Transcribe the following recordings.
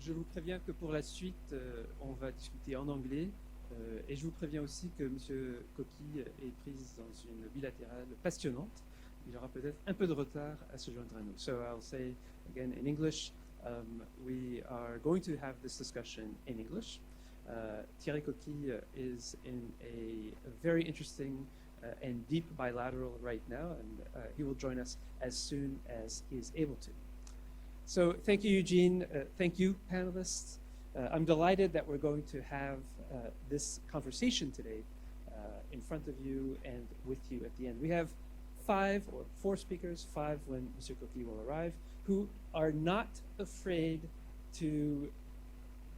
Je vous préviens que pour la suite, on va discuter en anglais. Et je vous préviens aussi que M. Coquil est pris dans une bilatérale passionnante. Il aura peut-être un peu de retard à se joindre à nous. So I'll say again in English, we are going to have this discussion in English. Thierry Coquil is in a very interesting and deep bilateral right now, and he will join us as soon as he is able to. So thank you, Eugene. Thank you, panelists. I'm delighted that we're going to have this conversation today in front of you and with you at the end. We have 5 or 4 speakers, 5 when Mr. Coquil will arrive, who are not afraid to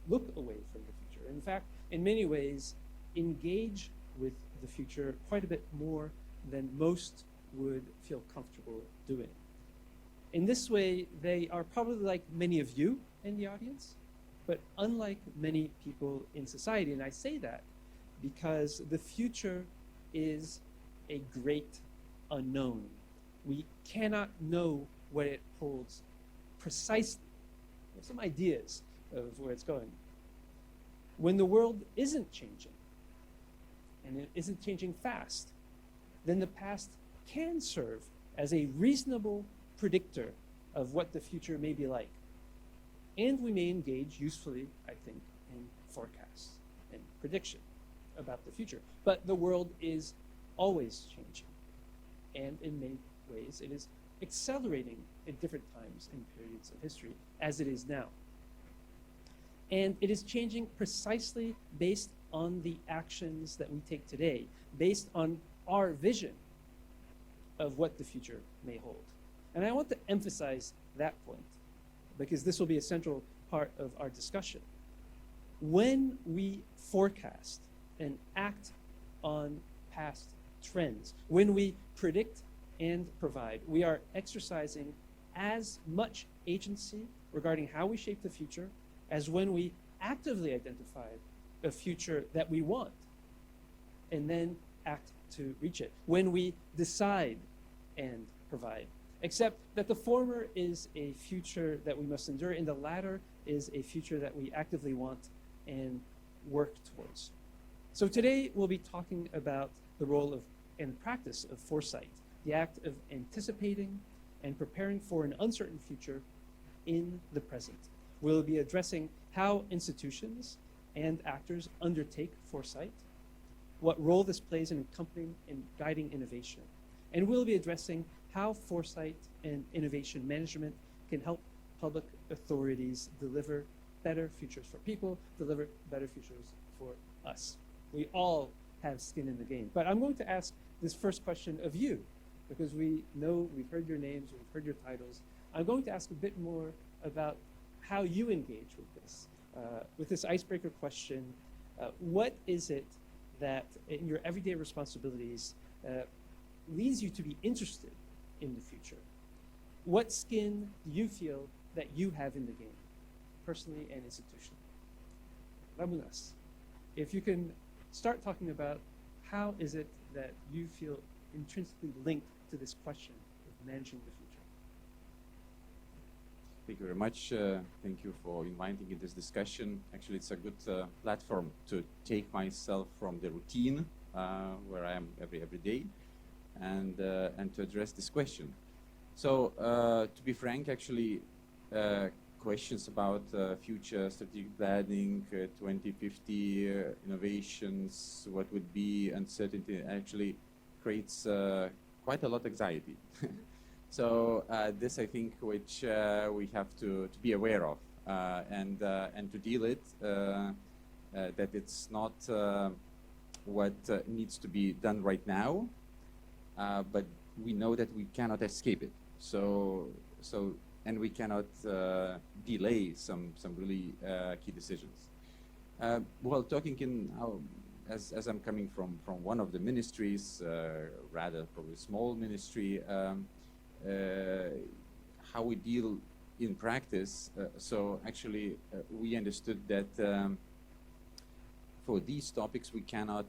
look away from the future. In fact, in many ways, engage with the future quite a bit more than most would feel comfortable doing. In this way, they are probably like many of you in the audience, but unlike many people in society. And I say that because the future is a great unknown. We cannot know what it holds precisely. We have some ideas of where it's going. When the world isn't changing, and it isn't changing fast, then the past can serve as a reasonable predictor of what the future may be like. And we may engage usefully, I think, in forecasts and prediction about the future. But the world is always changing. And in many ways, it is accelerating at different times and periods of history, as it is now. And it is changing precisely based on the actions that we take today, based on our vision of what the future may hold. And I want to emphasize that point, because this will be a central part of our discussion. When we forecast and act on past trends, when we predict and provide, we are exercising as much agency regarding how we shape the future as when we actively identify a future that we want and then act to reach it. When we decide and provide. Except that the former is a future that we must endure, and the latter is a future that we actively want and work towards. So today we'll be talking about the role of and practice of foresight, the act of anticipating and preparing for an uncertain future in the present. We'll be addressing how institutions and actors undertake foresight, what role this plays in accompanying and guiding innovation. And we'll be addressing how foresight and innovation management can help public authorities deliver better futures for people, deliver better futures for us. We all have skin in the game. But I'm going to ask this first question of you, because we know we've heard your names, we've heard your titles. I'm going to ask a bit more about how you engage with this icebreaker question. What is it that in your everyday responsibilities leads you to be interested in the future? What skin do you feel that you have in the game, personally and institutionally? Ramūnas, if you can start talking about how is it that you feel intrinsically linked to this question of managing the future? Thank you very much. Thank you for inviting in this discussion. Actually, it's a good platform to take myself from the routine where I am every day and to address this question. So to be frank, actually, questions about future strategic planning, 2050 innovations, what would be uncertainty, actually creates quite a lot of anxiety. So this, I think, which we have to be aware of and to deal it, that it's not what needs to be done right now, but we know that we cannot escape it. And we cannot delay some really key decisions. Well, talking as I'm coming from one of the ministries, rather probably small ministry, how we deal in practice. So actually, we understood that for these topics we cannot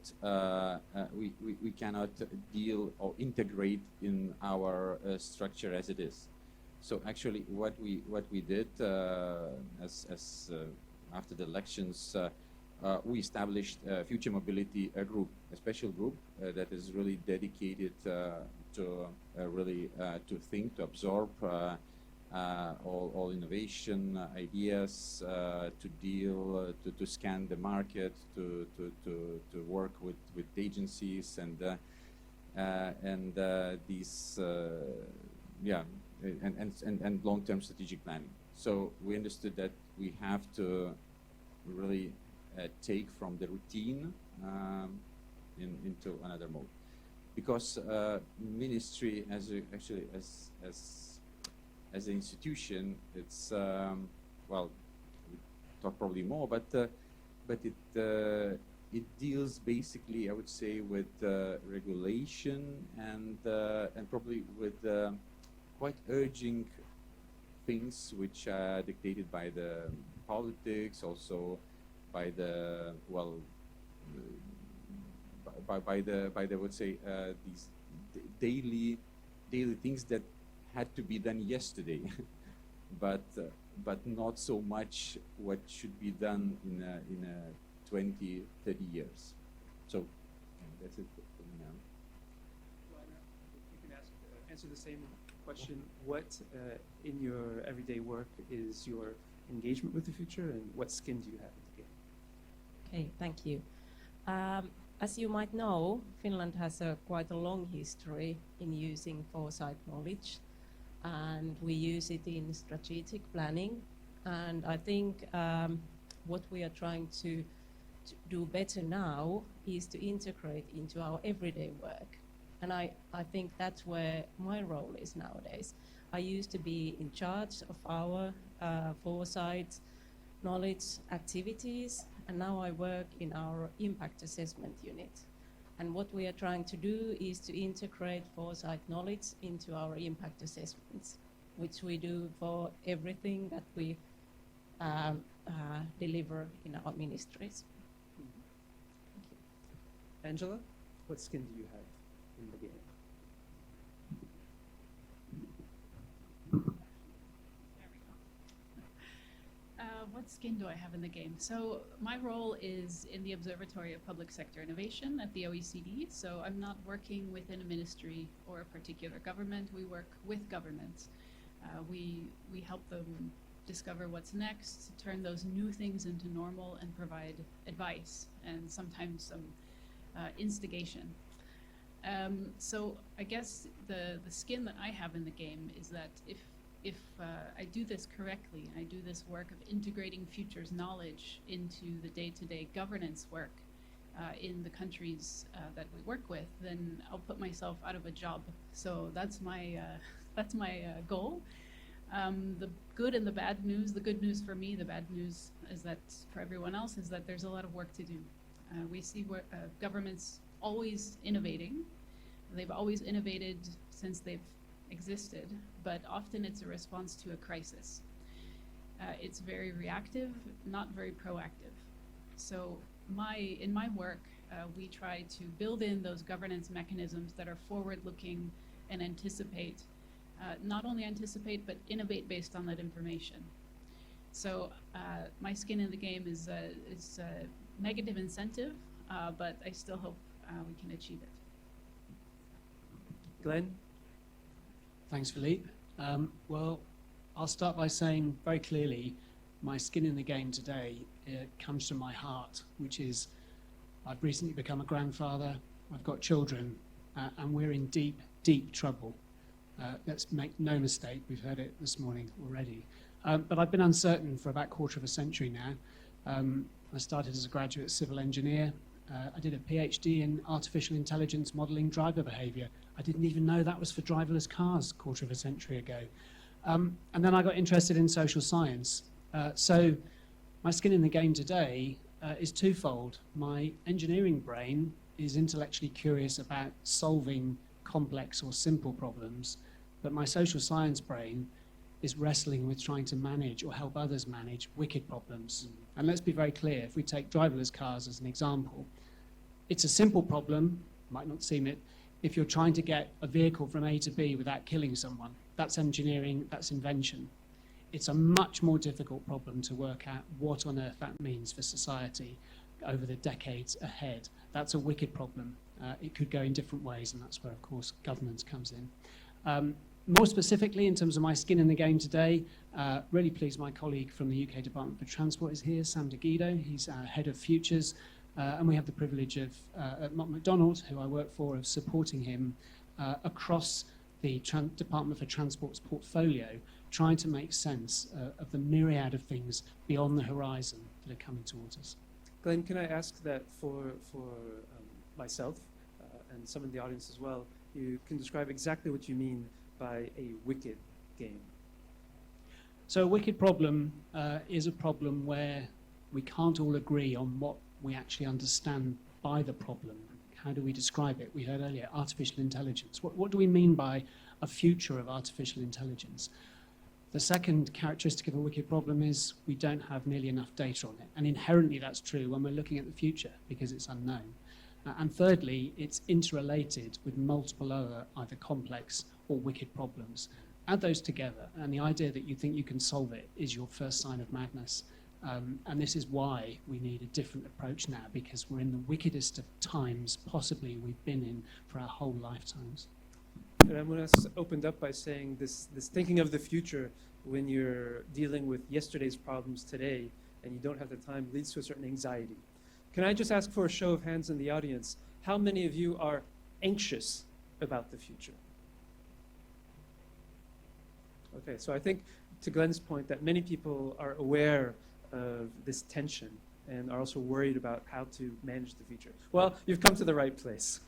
deal or integrate in our structure as it is. So actually, what we did after the elections, we established a Future Mobility group, a special group that is really dedicated to think, to absorb all innovation ideas, to deal, to scan the market, to work with agencies and these and long-term strategic planning. So we understood that we have to really take from the routine into another mode, because ministry as an institution, it's well, we talk probably more, but it deals basically, I would say, with regulation and probably with quite urgent things which are dictated by the politics, also by the by the I would say these daily things that had to be done yesterday, but not so much what should be done in 20, 30 years. So that's it for me now. Johanna, if you can answer the same question. What in your everyday work is your engagement with the future, and what skin do you have in the game? Okay, thank you. As you might know, Finland has quite a long history in using foresight knowledge, and we use it in strategic planning. And I think what we are trying to do better now is to integrate into our everyday work. And I think that's where my role is nowadays. I used to be in charge of our foresight knowledge activities, and now I work in our impact assessment unit. And what we are trying to do is to integrate foresight knowledge into our impact assessments, which we do for everything that we deliver in our ministries. Thank you. Angela, what skin do you have in the game? What skin do I have in the game? So my role is in the Observatory of Public Sector Innovation at the OECD. So I'm not working within a ministry or a particular government. We work with governments. We help them discover what's next, turn those new things into normal, and provide advice and sometimes some instigation. So I guess the skin that I have in the game is that if I do this correctly, and I do this work of integrating futures knowledge into the day-to-day governance work in the countries that we work with, then I'll put myself out of a job. So that's my goal. The good and the bad news. The good news for me, the bad news is that for everyone else is that there's a lot of work to do. We see governments always innovating. They've always innovated since they've existed, but often it's a response to a crisis. It's very reactive, not very proactive. So in my work, we try to build in those governance mechanisms that are forward-looking and anticipate, not only anticipate, but innovate based on that information. So my skin in the game is negative incentive, but I still hope we can achieve it. Glenn? Thanks, Philippe. Well, I'll start by saying very clearly, my skin in the game today comes from my heart, which is I've recently become a grandfather, I've got children, and we're in deep, deep trouble. Let's make no mistake, we've heard it this morning already. But I've been uncertain for about a quarter of a century now. I started as a graduate civil engineer. I did a PhD in artificial intelligence modeling driver behavior. I didn't even know that was for driverless cars a quarter of a century ago. And then I got interested in social science. So my skin in the game today is twofold. My engineering brain is intellectually curious about solving complex or simple problems, but my social science brain is wrestling with trying to manage or help others manage wicked problems. And let's be very clear, if we take driverless cars as an example, it's a simple problem, might not seem it, if you're trying to get a vehicle from A to B without killing someone. that's engineering, that's invention. It's a much more difficult problem to work out what on earth that means for society over the decades ahead. That's a wicked problem. It could go in different ways, and that's where, of course, governance comes in. More specifically, in terms of my skin in the game today, really pleased my colleague from the UK Department for Transport is here, Sam De Guido. He's our head of futures, and we have the privilege of, at Mott MacDonald, who I work for, of supporting him across the Department for Transport's portfolio, trying to make sense of the myriad of things beyond the horizon that are coming towards us. Glenn, can I ask that for myself and some in the audience as well, you can describe exactly what you mean by a wicked game? So a wicked problem is a problem where we can't all agree on what we actually understand by the problem. How do we describe it? We heard earlier, artificial intelligence. What do we mean by a future of artificial intelligence? The second characteristic of a wicked problem is we don't have nearly enough data on it. And inherently that's true when we're looking at the future because it's unknown. And thirdly, it's interrelated with multiple other either complex or wicked problems. Add those together, and the idea that you think you can solve it is your first sign of madness. And this is why we need a different approach now, because we're in the wickedest of times possibly we've been in for our whole lifetimes. Ramūnas opened up by saying this thinking of the future when you're dealing with yesterday's problems today and you don't have the time leads to a certain anxiety. Can I just ask for a show of hands in the audience? How many of you are anxious about the future? Okay, so I think to Glenn's point that many people are aware of this tension and are also worried about how to manage the future. Well, you've come to the right place.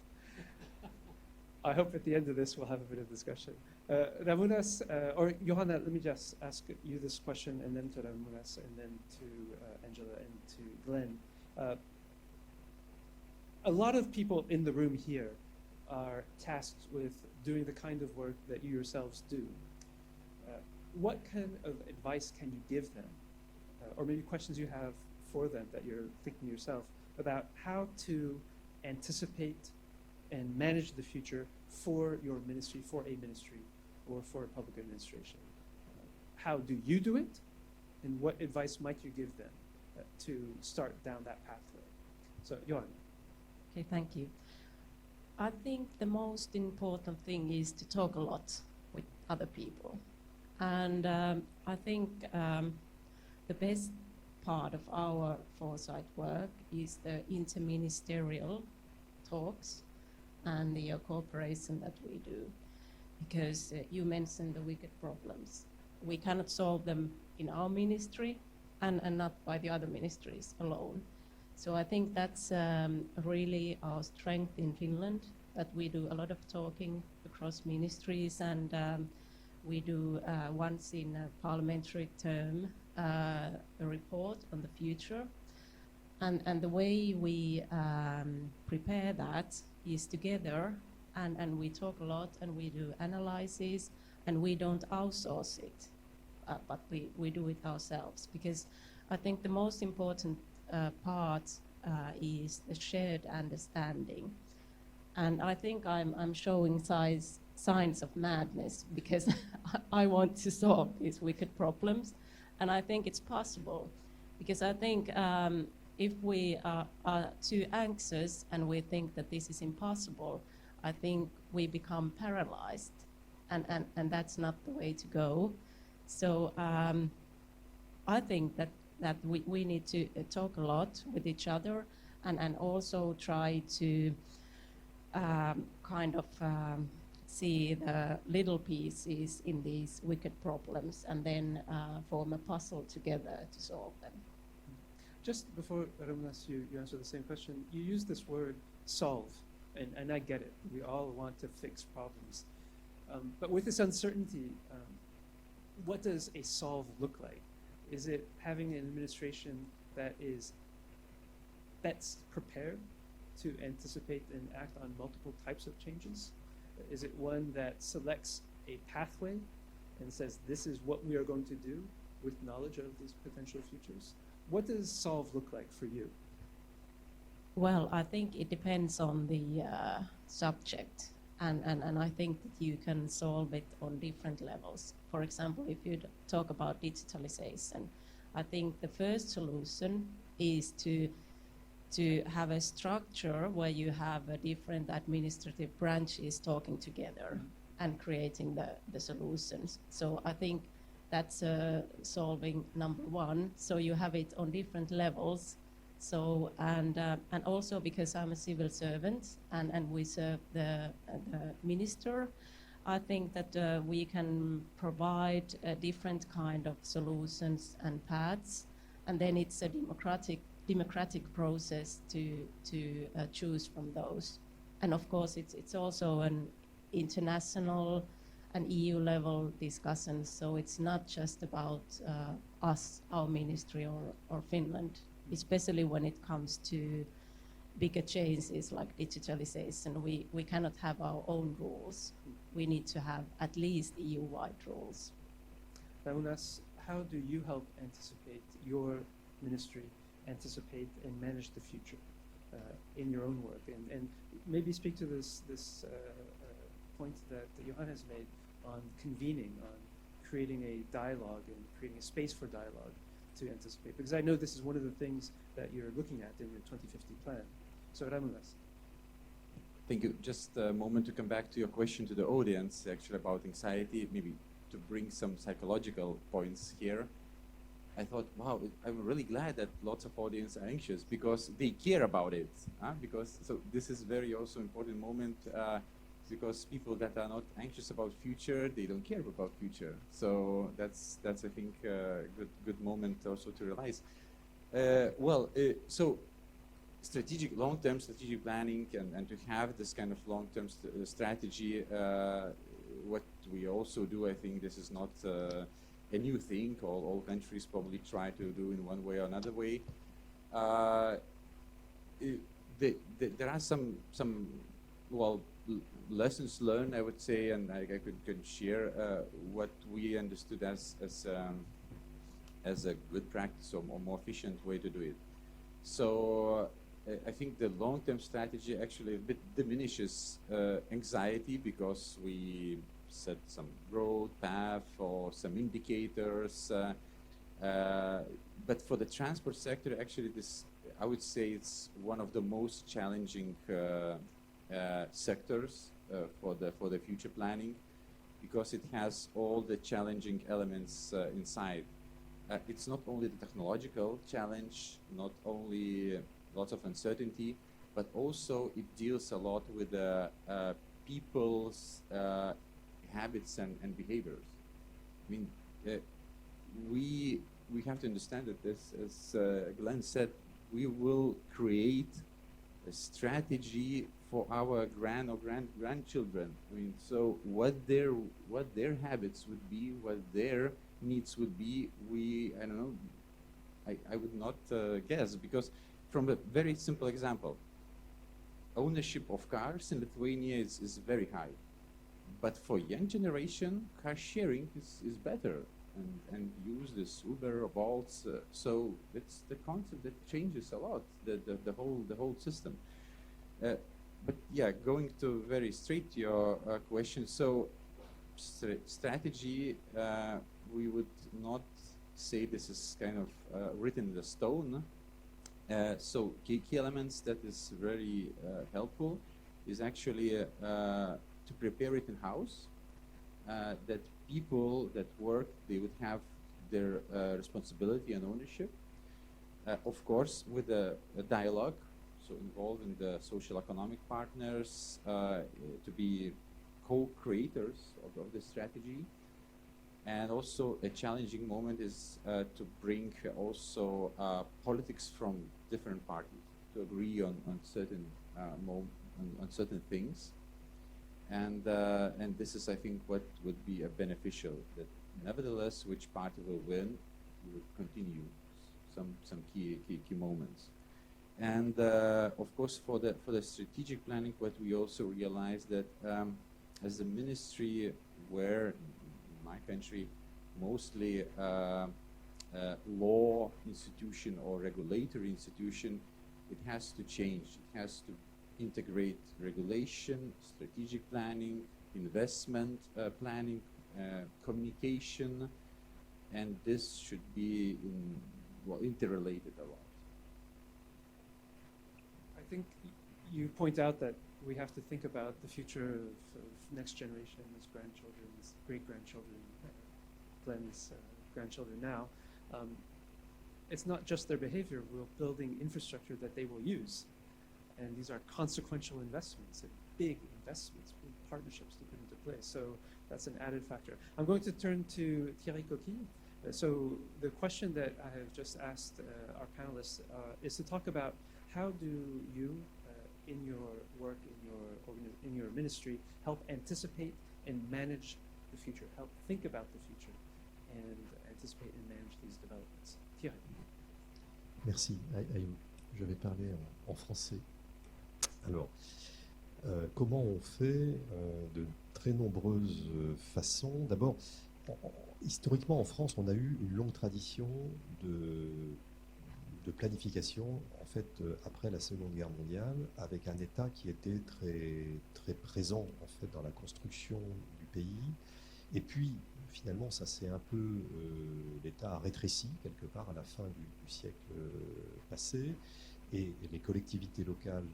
I hope at the end of this we'll have a bit of discussion. Ramūnas, or Johanna, let me just ask you this question, and then to Ramūnas, and then to Angela, and to Glenn. A lot of people in the room here are tasked with doing the kind of work that you yourselves do. What kind of advice can you give them, or maybe questions you have for them that you're thinking yourself about how to anticipate and manage the future for your ministry, for a ministry, or for a public administration? How do you do it, and what advice might you give them to start down that pathway? So, Johanna. Okay, thank you. I think the most important thing is to talk a lot with other people. And I think the best part of our foresight work is the interministerial talks and the cooperation that we do. Because you mentioned the wicked problems. We cannot solve them in our ministry and not by the other ministries alone. So I think that's really our strength in Finland, that we do a lot of talking across ministries, and we do once in a parliamentary term a report on the future. And the way we prepare that is together, and we talk a lot, and we do analysis, and we don't outsource it, but we do it ourselves, because I think the most important part is the shared understanding. And I think I'm showing signs of madness, because I want to solve these wicked problems, and I think it's possible, because I think if we are too anxious and we think that this is impossible, I think we become paralyzed, and that's not the way to go. So I think that we need to talk a lot with each other, and also try to kind of see the little pieces in these wicked problems, and then form a puzzle together to solve them. Just before, Ramūnas, you answer the same question, you use this word solve, and I get it. We all want to fix problems. But with this uncertainty, what does a solve look like? Is it having an administration that's prepared to anticipate and act on multiple types of changes? Is it one that selects a pathway and says, this is what we are going to do with knowledge of these potential futures? What does solve look like for you? Well, I think it depends on the subject. And I think that you can solve it on different levels. For example, if you talk about digitalization, I think the first solution is to have a structure where you have different administrative branches talking together and creating the solutions. So I think that's solving number one. So you have it on different levels. So and also because I'm a civil servant and we serve the minister, I think that we can provide a different kind of solutions and paths, and then it's a democratic process to choose from those. And of course, it's also an international and EU level discussion. So it's not just about us, our ministry, or Finland, especially when it comes to bigger changes like digitalization. We cannot have our own rules. We need to have at least EU-wide rules. Ramūnas, how do you help anticipate your ministry, anticipate and manage the future in your own work? And maybe speak to this point that Johanna has made on convening, on creating a dialogue and creating a space for dialogue to anticipate. Because I know this is one of the things that you're looking at in your 2050 plan. So Ramūnas. Thank you. Just a moment to come back to your question to the audience, actually about anxiety, maybe to bring some psychological points here. I thought, wow, I'm really glad that lots of audience are anxious because they care about it. So this is very also important moment because people that are not anxious about future, they don't care about future. So that's I think a good moment also to realize. So long-term strategic planning and to have this kind of long-term strategy, what we also do, I think this is not a new thing. All countries probably try to do in one way or another way. There are some lessons learned, I would say, and I could share what we understood as a good practice or more efficient way to do it. So I think the long-term strategy actually a bit diminishes anxiety because we set some road path or some indicators. But for the transport sector, actually, I would say it's one of the most challenging sectors for the future planning because it has all the challenging elements inside. It's not only the technological challenge, not only lots of uncertainty, but also it deals a lot with people's habits and behaviors. I mean, we have to understand that this, as Glenn said, we will create a strategy for our grandchildren. I mean, so what their habits would be, what their needs would be, I don't know, I would not guess, because from a very simple example, ownership of cars in Lithuania is very high. But for young generation, car sharing is better and use this Uber or Bolt. So it's the concept that changes a lot, the whole system. But yeah, going to very straight to your question. So strategy, we would not say this is kind of written in the stone. So key elements that is very helpful is actually to prepare it in-house, that people that work, they would have their responsibility and ownership. Of course, with a dialogue, so involving the social economic partners to be co-creators of the strategy. And also a challenging moment is to bring also politics from different parties to agree on certain on certain things. And this is, I think, what would be beneficial. That nevertheless, which party will win, we would continue some key moments. And of course, for the strategic planning, what we also realized that as a ministry, where in my country mostly law institution or regulatory institution, it has to change. It has to integrate regulation, strategic planning, investment planning, communication, and this should be interrelated a lot. I think you point out that we have to think about the future of next generation's grandchildren's great-grandchildren, Glenn's grandchildren now. It's not just their behavior, we're building infrastructure that they will use. And these are consequential investments, and big investments, big partnerships to put into place. So that's an added factor. I'm going to turn to Thierry Coquil. So the question that I have just asked our panelists is to talk about how do you, in your work, in your ministry, help anticipate and manage the future, help think about the future, and anticipate and manage these developments. Thierry. Merci. Je vais parler en français. Alors, comment on fait de très nombreuses façons. D'abord, historiquement en France, on a eu une longue tradition de planification, en fait, après la Seconde Guerre mondiale, avec un État qui était très, très présent, en fait, dans la construction du pays. Et puis, finalement, ça s'est un peu, l'État a rétréci, quelque part, à la fin du siècle passé, et les collectivités locales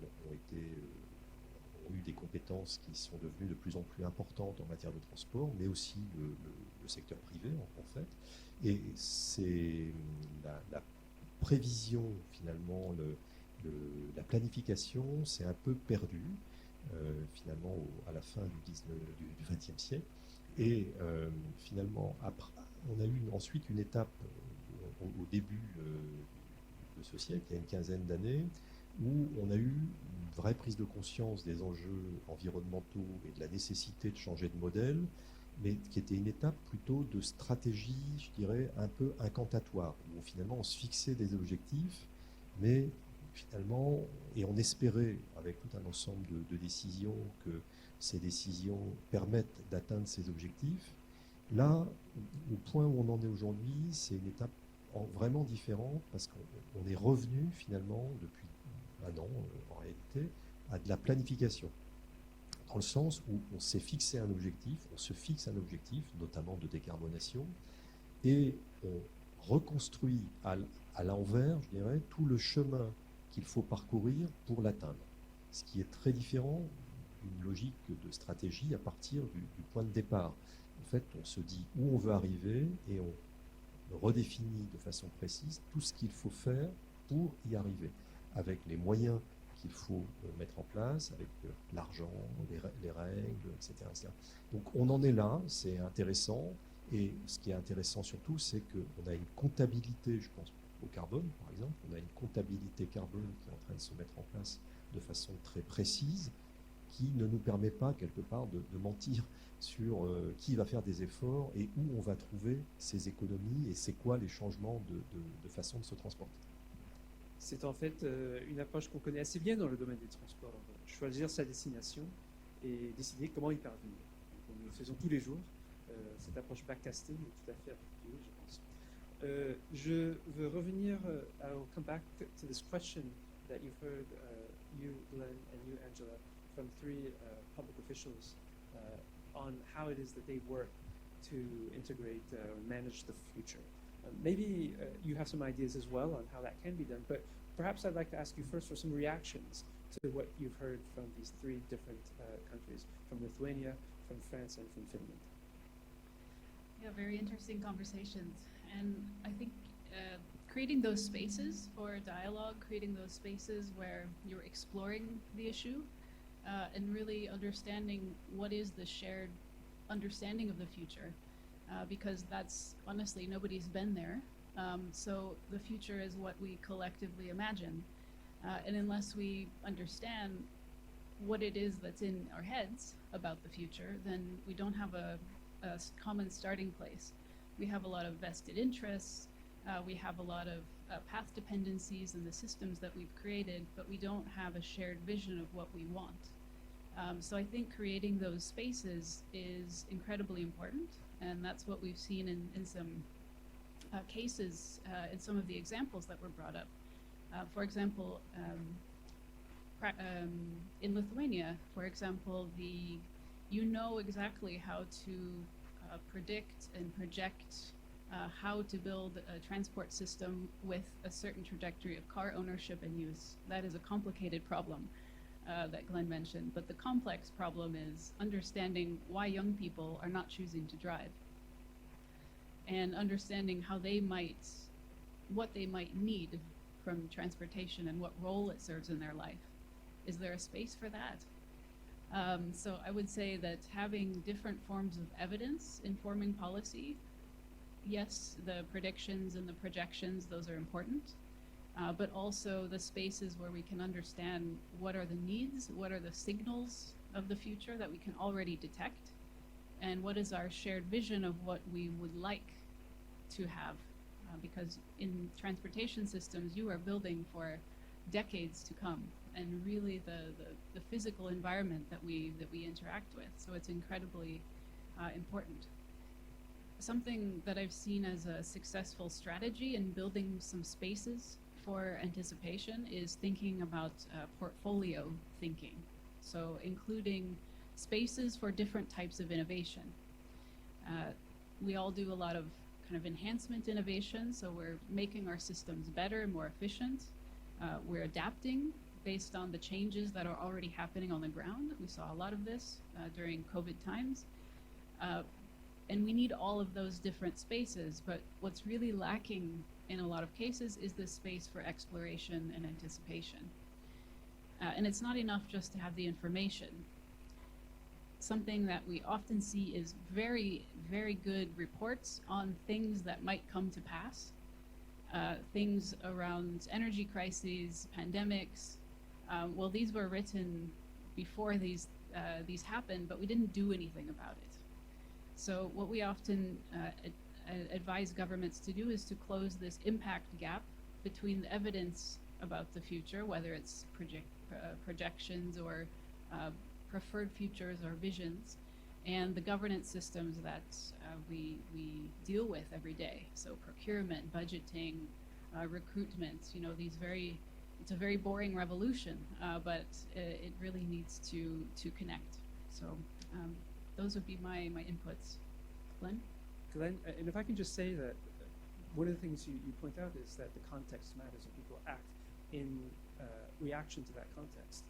ont eu des compétences qui sont devenues de plus en plus importantes en matière de transport, mais aussi le secteur privé, en fait. Et c'est la prévision, finalement, la planification s'est un peu perdue, finalement, à la fin du XXe siècle. Et finalement, après, on a eu ensuite une étape au début de ce siècle, il y a une quinzaine d'années, où on a eu une vraie prise de conscience des enjeux environnementaux et de la nécessité de changer de modèle, mais qui était une étape plutôt de stratégie, je dirais, un peu incantatoire, où finalement on se fixait des objectifs, mais finalement, et on espérait, avec tout un ensemble de décisions, que ces décisions permettent d'atteindre ces objectifs. Là, au point où on en est aujourd'hui, c'est une étape vraiment différente, parce qu'on est revenu finalement, depuis un an en réalité, à de la planification. Dans le sens où on s'est fixé un objectif, on se fixe un objectif, notamment de décarbonation, et on reconstruit à l'envers, je dirais, tout le chemin qu'il faut parcourir pour l'atteindre. Ce qui est très différent d'une logique de stratégie à partir du point de départ. En fait, on se dit où on veut arriver et on redéfinit de façon précise tout ce qu'il faut faire pour y arriver, avec les moyens qu'il faut mettre en place, avec l'argent, les règles, etc., etc. Donc on en est là, c'est intéressant, et ce qui est intéressant surtout, c'est qu'on a une comptabilité, je pense au carbone par exemple, on a une comptabilité carbone qui est en train de se mettre en place de façon très précise, qui ne nous permet pas quelque part de mentir sur qui va faire des efforts et où on va trouver ces économies et c'est quoi les changements de façon de se transporter. C'est en fait une approche qu'on connaît assez bien dans le domaine des transports. Choisir sa destination et décider comment y parvenir. Donc, nous le faisons tous les jours. Cette approche backcasting est tout à fait appropriée, je pense. Je veux revenir, I'll come back to this question that you've heard, you, Glenn, and you, Angela, from three public officials on how it is that they work to integrate or manage the future. Maybe you have some ideas as well on how that can be done, but perhaps I'd like to ask you first for some reactions to what you've heard from these three different countries, from Lithuania, from France, and from Finland. Yeah, very interesting conversations. And I think creating those spaces for dialogue, creating those spaces where you're exploring the issue and really understanding what is the shared understanding of the future. Because that's, honestly, nobody's been there. So the future is what we collectively imagine. And unless we understand what it is that's in our heads about the future, then we don't have a common starting place. We have a lot of vested interests. We have a lot of path dependencies in the systems that we've created, but we don't have a shared vision of what we want. So I think creating those spaces is incredibly important. And that's what we've seen in some cases, in some of the examples that were brought up. For example, in Lithuania, for example, you know exactly how to predict and project how to build a transport system with a certain trajectory of car ownership and use. That is a complicated problem that Glenn mentioned, but the complex problem is understanding why young people are not choosing to drive and understanding how what they might need from transportation and what role it serves in their life. Is there a space for that? So I would say that having different forms of evidence informing policy, yes, the predictions and the projections, those are important, but also the spaces where we can understand what are the needs, what are the signals of the future that we can already detect, and what is our shared vision of what we would like to have. Because in transportation systems, you are building for decades to come, and really the physical environment that we interact with. So it's incredibly important. Something that I've seen as a successful strategy in building some spaces for anticipation is thinking about portfolio thinking. So including spaces for different types of innovation. We all do a lot of kind of enhancement innovation, so we're making our systems better and more efficient. We're adapting based on the changes that are already happening on the ground. We saw a lot of this during COVID times. And we need all of those different spaces, but what's really lacking in a lot of cases is this space for exploration and anticipation. And it's not enough just to have the information. Something that we often see is very, very good reports on things that might come to pass. Things around energy crises, pandemics. Well, these were written before these happened, but we didn't do anything about it. So what we often advise governments to do is to close this impact gap between the evidence about the future, whether it's projections or preferred futures or visions, and the governance systems that we deal with every day. So procurement, budgeting, recruitment, it's a very boring revolution, but it really needs to connect. So those would be my inputs. Glenn? Glenn, and if I can just say that one of the things you point out is that the context matters and people act in reaction to that context.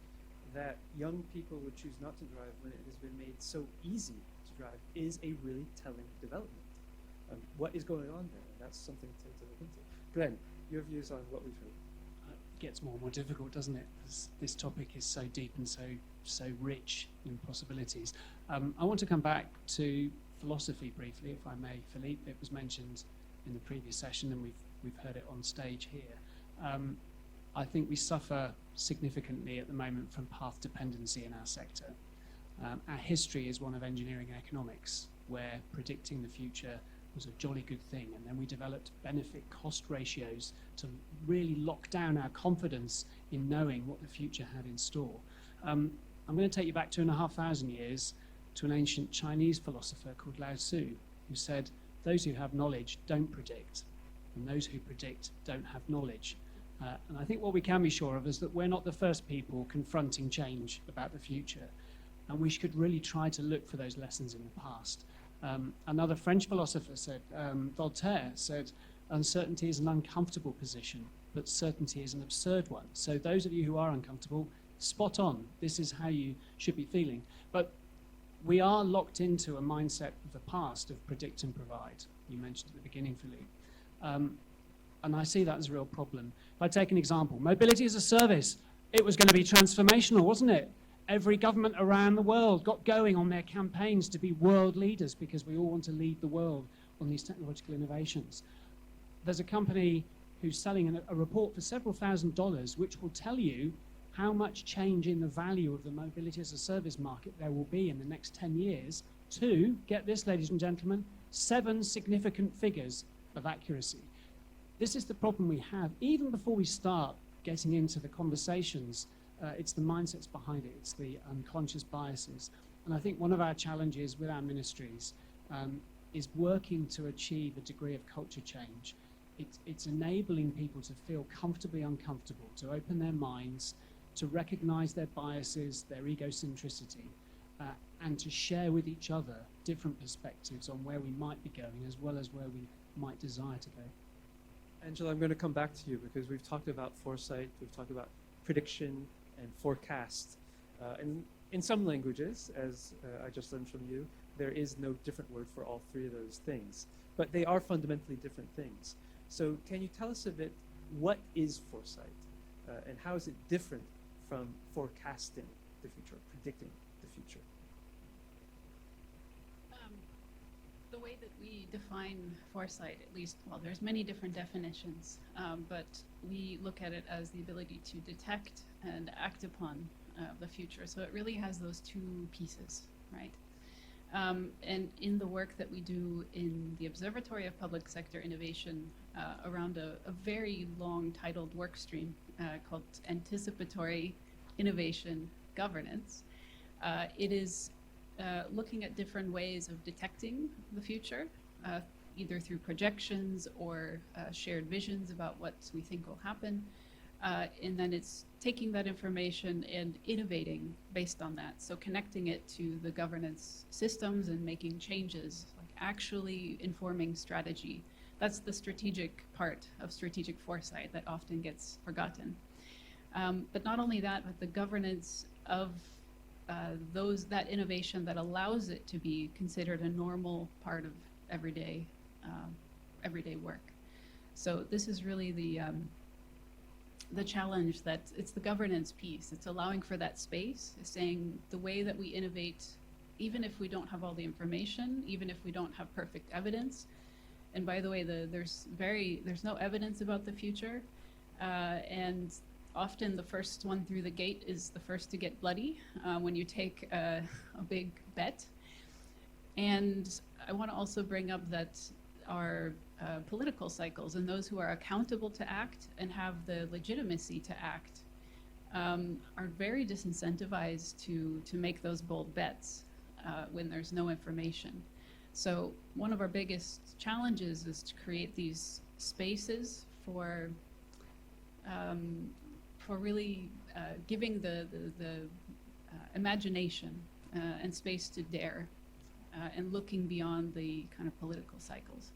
That young people would choose not to drive when it has been made so easy to drive is a really telling development. What is going on there? That's something to look into. Glenn, your views on what we've heard. It gets more and more difficult, doesn't it? This topic is so deep and so rich in possibilities. I want to come back to philosophy briefly, if I may, Philippe. It was mentioned in the previous session, and we've heard it on stage here. I think we suffer significantly at the moment from path dependency in our sector. Our history is one of engineering and economics, where predicting the future was a jolly good thing, and then we developed benefit-cost ratios to really lock down our confidence in knowing what the future had in store. I'm going to take you back 2,500 years to an ancient Chinese philosopher called Lao Tzu, who said, "Those who have knowledge don't predict, and those who predict don't have knowledge." And I think what we can be sure of is that we're not the first people confronting change about the future, and we should really try to look for those lessons in the past. Another French philosopher said, Voltaire said, "Uncertainty is an uncomfortable position, but certainty is an absurd one." So those of you who are uncomfortable, spot on. This is how you should be feeling. But we are locked into a mindset of the past of predict and provide. You mentioned at the beginning, Philippe. And I see that as a real problem. If I take an example, mobility as a service, it was going to be transformational, wasn't it? Every government around the world got going on their campaigns to be world leaders because we all want to lead the world on these technological innovations. There's a company who's selling a report for several $1,000s which will tell you how much change in the value of the mobility as a service market there will be in the next 10 years to, get this, ladies and gentlemen, 7 significant figures of accuracy. This is the problem we have. Even before we start getting into the conversations, it's the mindsets behind it. It's the unconscious biases. And I think one of our challenges with our ministries is working to achieve a degree of culture change. It's enabling people to feel comfortably uncomfortable, to open their minds, to recognize their biases, their egocentricity, and to share with each other different perspectives on where we might be going as well as where we might desire to go. Angela, I'm going to come back to you because we've talked about foresight, we've talked about prediction and forecast. And in some languages, as I just learned from you, there is no different word for all three of those things. But they are fundamentally different things. So can you tell us a bit, what is foresight? And how is it different from forecasting the future, predicting the future? The way that we define foresight, at least, well, there's many different definitions, but we look at it as the ability to detect and act upon the future. So it really has those two pieces, right? And in the work that we do in the Observatory of Public Sector Innovation around a very long titled work stream called Anticipatory Innovation Governance, it is looking at different ways of detecting the future, either through projections or shared visions about what we think will happen. And then it's taking that information and innovating based on that. So connecting it to the governance systems and making changes, like actually informing strategy. That's the strategic part of strategic foresight that often gets forgotten. But not only that, but the governance of that innovation that allows it to be considered a normal part of everyday work. So this is really the challenge, that it's the governance piece. It's allowing for that space. It's saying the way that we innovate, even if we don't have all the information, even if we don't have perfect evidence. And by the way, there's no evidence about the future, and often the first one through the gate is the first to get bloody when you take a big bet. And I want to also bring up that our political cycles and those who are accountable to act and have the legitimacy to act are very disincentivized to make those bold bets when there's no information. So one of our biggest challenges is to create these spaces for really giving the imagination and space to dare and looking beyond the kind of political cycles.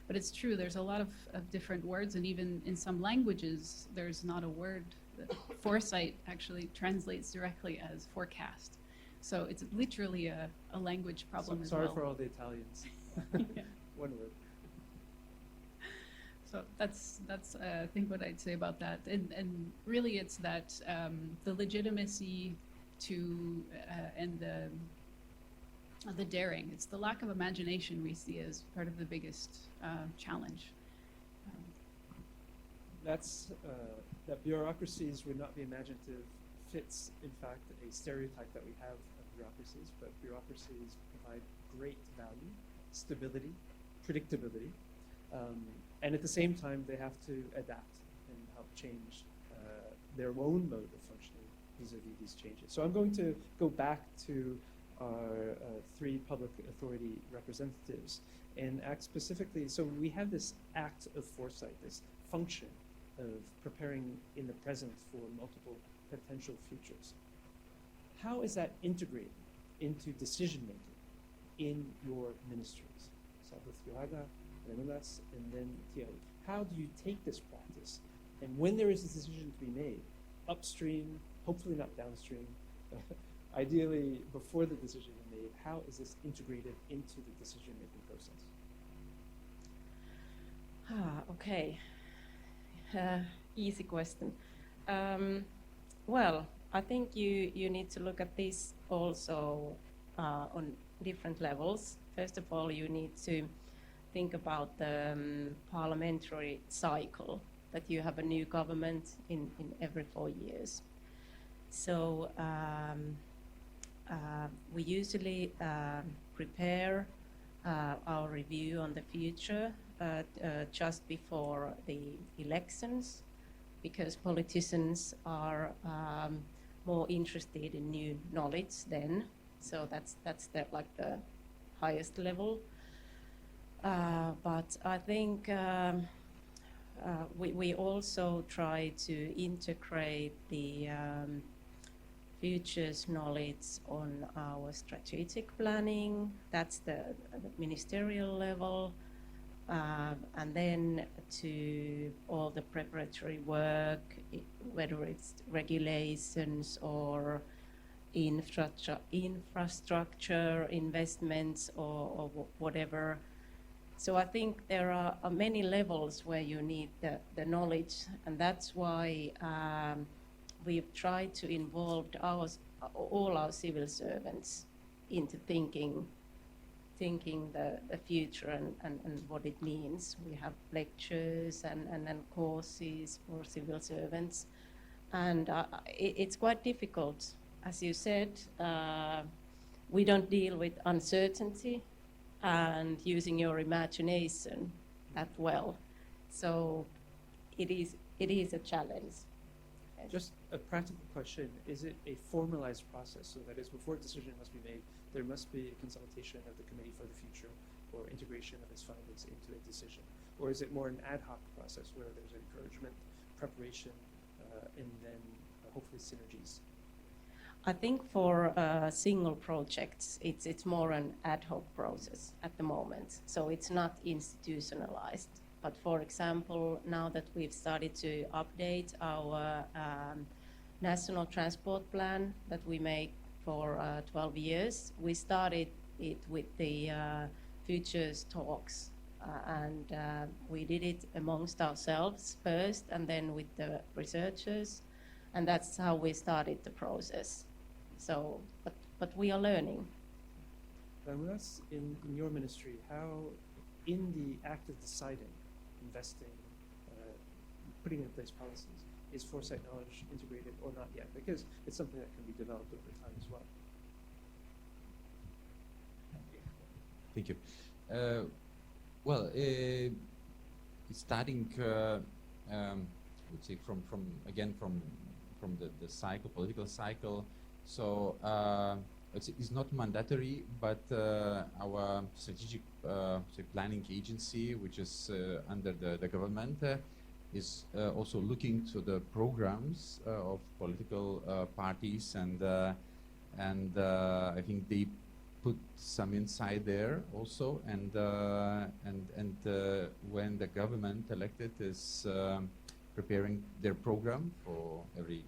But it's true, there's a lot of different words, and even in some languages, there's not a word. Foresight actually translates directly as forecast. So it's literally a language problem as well. Sorry for all the Italians. Yeah. One word. So that's I think what I'd say about that. And really it's that the legitimacy to and the daring. It's the lack of imagination we see as part of the biggest challenge. That bureaucracies would not be imaginative fits, in fact, a stereotype that we have of bureaucracies, but bureaucracies provide great value, stability, predictability, and at the same time they have to adapt and help change their own mode of functioning vis-a-vis these changes. So I'm going to go back to our three public authority representatives and act specifically. So we have this act of foresight, this function of preparing in the present for multiple potential futures. How is that integrated into decision-making in your ministries? So with Johanna, Ramūnas, and then Thierry. How do you take this practice? And when there is a decision to be made, upstream, hopefully not downstream, ideally before the decision is made, how is this integrated into the decision-making process? Okay. Easy question. Well, I think you need to look at this also on different levels. First of all, you need to think about the parliamentary cycle, that you have a new government in every 4 years. So we usually prepare our review on the future just before the elections, because politicians are more interested in new knowledge then. So that's the highest level. But I think we also try to integrate the futures knowledge on our strategic planning. That's the ministerial level. And then to all the preparatory work, whether it's regulations or infrastructure investments or whatever. So I think there are many levels where you need the knowledge, and that's why we've tried to involve all our civil servants into thinking the future and what it means. We have lectures and courses for civil servants, and it's quite difficult. As you said, we don't deal with uncertainty and using your imagination that well. So it is a challenge. Just a practical question, is it a formalized process? So that is, before a decision must be made, there must be a consultation of the Committee for the Future or integration of its findings into a decision? Or is it more an ad hoc process where there's encouragement, preparation, and then hopefully synergies? I think for single projects, it's more an ad hoc process at the moment. So it's not institutionalized. But for example, now that we've started to update our national transport plan that we make for 12 years, we started it with the futures talks. And we did it amongst ourselves first and then with the researchers. And that's how we started the process. So, but we are learning. Ramūnas, in your ministry, how in the act of deciding, investing, putting in place policies, is foresight knowledge integrated or not yet? Because it's something that can be developed over time as well. Thank you. Well, starting, I would say from the cycle, political cycle. So it's not mandatory, but our strategic planning agency, which is under the government, is also looking to the programs of political parties, and I think they put some insight there also, and when the government elected is preparing their program for every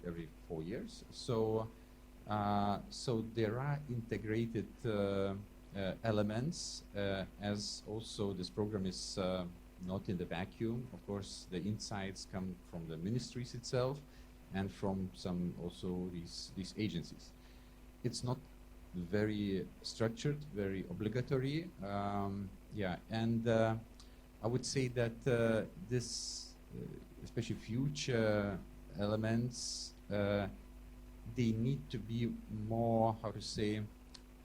4 years, so there are integrated elements, as also this program is not in the vacuum. Of course, the insights come from the ministries itself and from some also these agencies. It's not very structured, very obligatory. And I would say that this, especially future elements, they need to be more, how to say,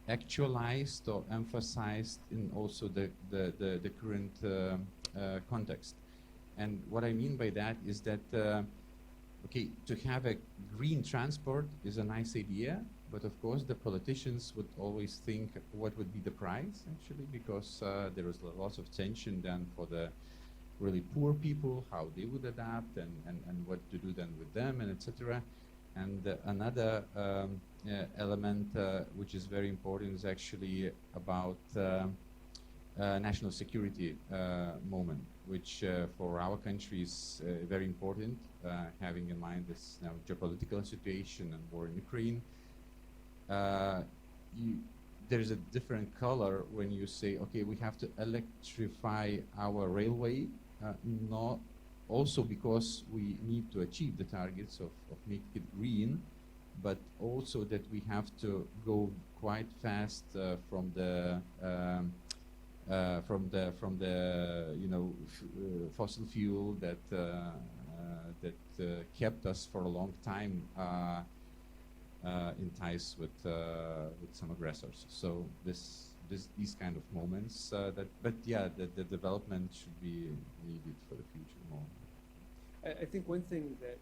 actualized or emphasized in also the current context. And what I mean by that is that, okay, to have a green transport is a nice idea, but of course the politicians would always think what would be the price, actually, because there is lots of tension then for the really poor people, how they would adapt and what to do then with them, and etc. And another element which is very important is actually about national security moment, which for our country is very important, having in mind this now geopolitical situation and war in Ukraine. There's a different color when you say, okay, we have to electrify our railway, not also because we need to achieve the targets of make it green, but also that we have to go quite fast from the fossil fuel that kept us for a long time in ties with some aggressors. So these kind of moments, the development should be needed for the future more. I think one thing that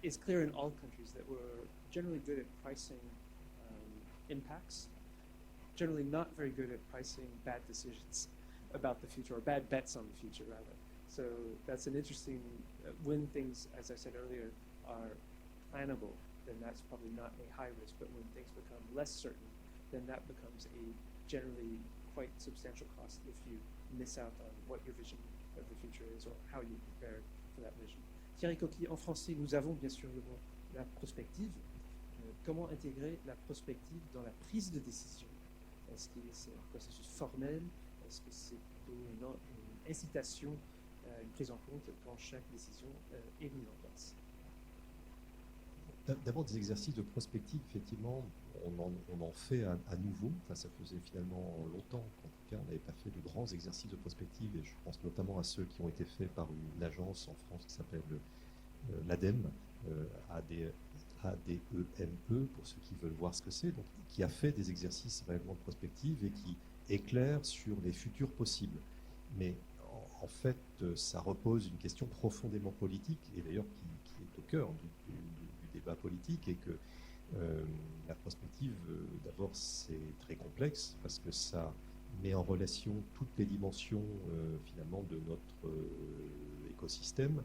is clear in all countries that we're generally good at pricing impacts, generally not very good at pricing bad decisions about the future, or bad bets on the future, rather. So that's an interesting, when things, as I said earlier, are plannable, then that's probably not a high risk, but when things become less certain, then that becomes a generally quite substantial cost if you miss out on what your vision of the future is or how you prepare for that vision. Thierry Coquil, en français, nous avons bien sûr le mot la prospective. Comment intégrer la prospective dans la prise de décision? Est-ce que c'est un processus formel? Est-ce que c'est plutôt une incitation à une prise en compte quand chaque décision est mise en place? D'abord, des exercices de prospective, effectivement, on en fait à nouveau. Enfin, ça faisait finalement longtemps qu'en tout cas, on n'avait pas fait de grands exercices de prospective, et je pense notamment à ceux qui ont été faits par une agence en France qui s'appelle l'ADEME, ADEME, pour ceux qui veulent voir ce que c'est, donc qui a fait des exercices réellement de prospective et qui éclaire sur les futurs possibles. Mais en fait, ça repose une question profondément politique, et d'ailleurs qui est au cœur du débat politique, et que la prospective, d'abord, c'est très complexe parce que ça met en relation toutes les dimensions finalement de notre écosystème,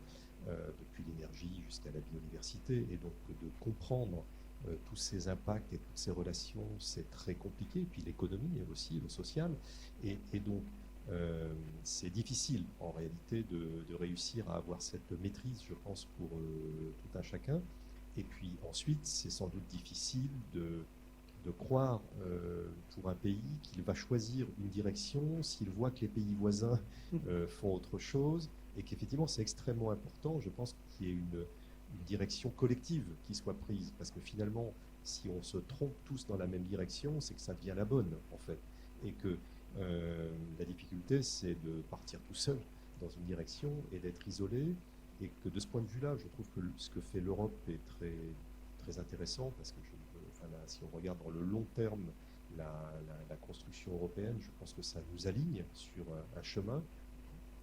depuis l'énergie jusqu'à la biodiversité, et donc de comprendre tous ces impacts et toutes ces relations, c'est très compliqué, et puis l'économie aussi, le social, et donc c'est difficile en réalité de réussir à avoir cette maîtrise, je pense, pour tout un chacun. Et puis ensuite, c'est sans doute difficile de croire pour un pays qu'il va choisir une direction s'il voit que les pays voisins font autre chose, et qu'effectivement c'est extrêmement important, je pense, qu'il y ait une direction collective qui soit prise, parce que finalement, si on se trompe tous dans la même direction, c'est que ça devient la bonne, en fait, et que la difficulté, c'est de partir tout seul dans une direction et d'être isolé. Et que de ce point de vue-là, je trouve que ce que fait l'Europe est très, très intéressant, parce que si on regarde dans le long terme la construction européenne, je pense que ça nous aligne sur un chemin,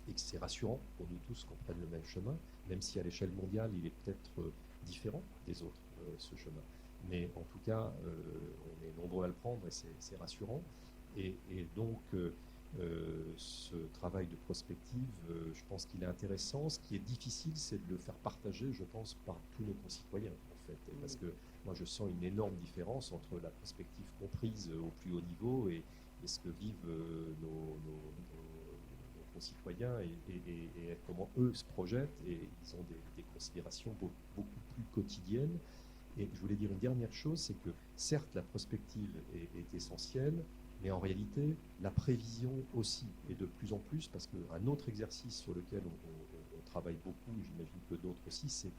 et que c'est rassurant pour nous tous qu'on prenne le même chemin, même si à l'échelle mondiale, il est peut-être différent des autres, ce chemin. Mais en tout cas, on est nombreux à le prendre, et c'est rassurant. Et donc, ce travail de prospective, je pense qu'il est intéressant. Ce qui est difficile, c'est de le faire partager, je pense, par tous nos concitoyens, en fait. Parce que moi, je sens une énorme différence entre la prospective comprise au plus haut niveau et ce que vivent nos concitoyens, et comment eux se projettent. Et ils ont des considérations beaucoup plus quotidiennes. Et je voulais dire une dernière chose, c'est que certes, la prospective est essentielle, mais en réalité, la prévision aussi, et de plus en plus, parce qu'un autre exercice sur lequel on travaille beaucoup, j'imagine que d'autres aussi, c'est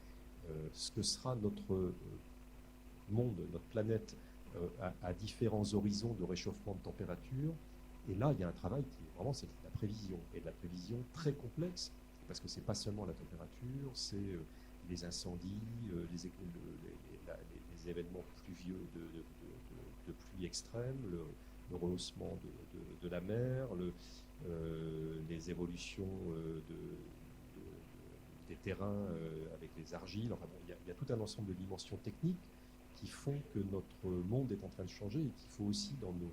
ce que sera notre monde, notre planète, à différents horizons de réchauffement de température. Et là, il y a un travail qui est vraiment, c'est de la prévision, et de la prévision très complexe, parce que c'est pas seulement la température, c'est les incendies, les événements pluvieux de pluie extrême, le rehaussement de la mer, les évolutions des terrains avec les argiles. Enfin bon, il y a tout un ensemble de dimensions techniques qui font que notre monde est en train de changer, et qu'il faut aussi, dans nos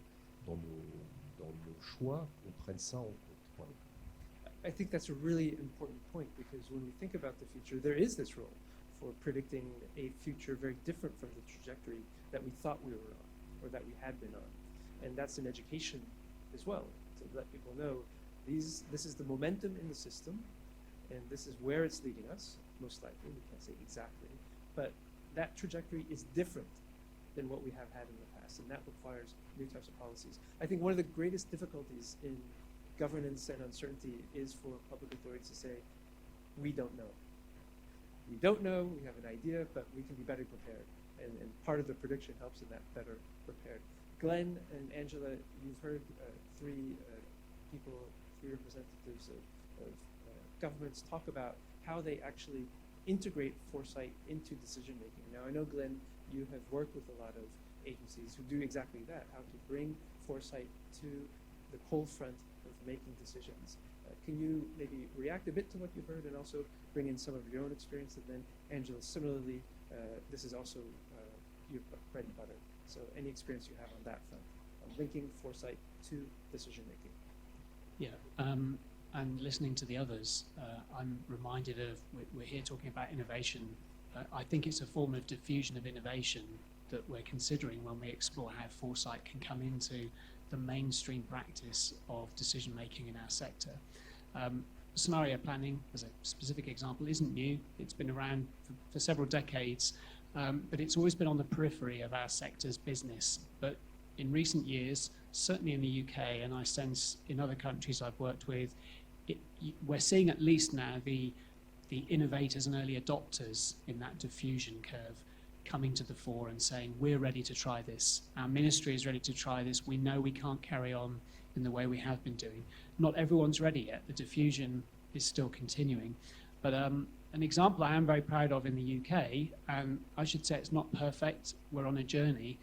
choix, qu'on prenne ça en compte. Voilà. I think that's a really important point, because when we think about the future, there is this role for predicting a future very different from the trajectory that we thought we were on, or that we had been on. And that's in education as well, to let people know this is the momentum in the system, and this is where it's leading us, most likely. We can't say exactly, but that trajectory is different than what we have had in the past, and that requires new types of policies. I think one of the greatest difficulties in governance and uncertainty is for public authorities to say, we don't know. We don't know, we have an idea, but we can be better prepared. And part of the prediction helps in that better prepared. Glenn and Angela, you've heard three representatives of governments talk about how they actually integrate foresight into decision making. Now, I know, Glenn, you have worked with a lot of agencies who do exactly that, how to bring foresight to the cold front of making decisions. Can you maybe react a bit to what you've heard, and also bring in some of your own experience? And then, Angela, similarly, this is also your bread and butter. So any experience you have on that front, on linking foresight to decision making? Yeah, and listening to the others, I'm reminded of, we're here talking about innovation. I think it's a form of diffusion of innovation that we're considering when we explore how foresight can come into the mainstream practice of decision making in our sector. Scenario planning, as a specific example, isn't new. It's been around for several decades, but it's always been on the periphery of our sector's business. But in recent years, certainly in the UK, and I sense in other countries I've worked with, we're seeing at least now the innovators and early adopters in that diffusion curve coming to the fore and saying, we're ready to try this. Our ministry is ready to try this. We know we can't carry on in the way we have been doing. Not everyone's ready yet. The diffusion is still continuing. But an example I am very proud of in the UK, and I should say it's not perfect, we're on a journey,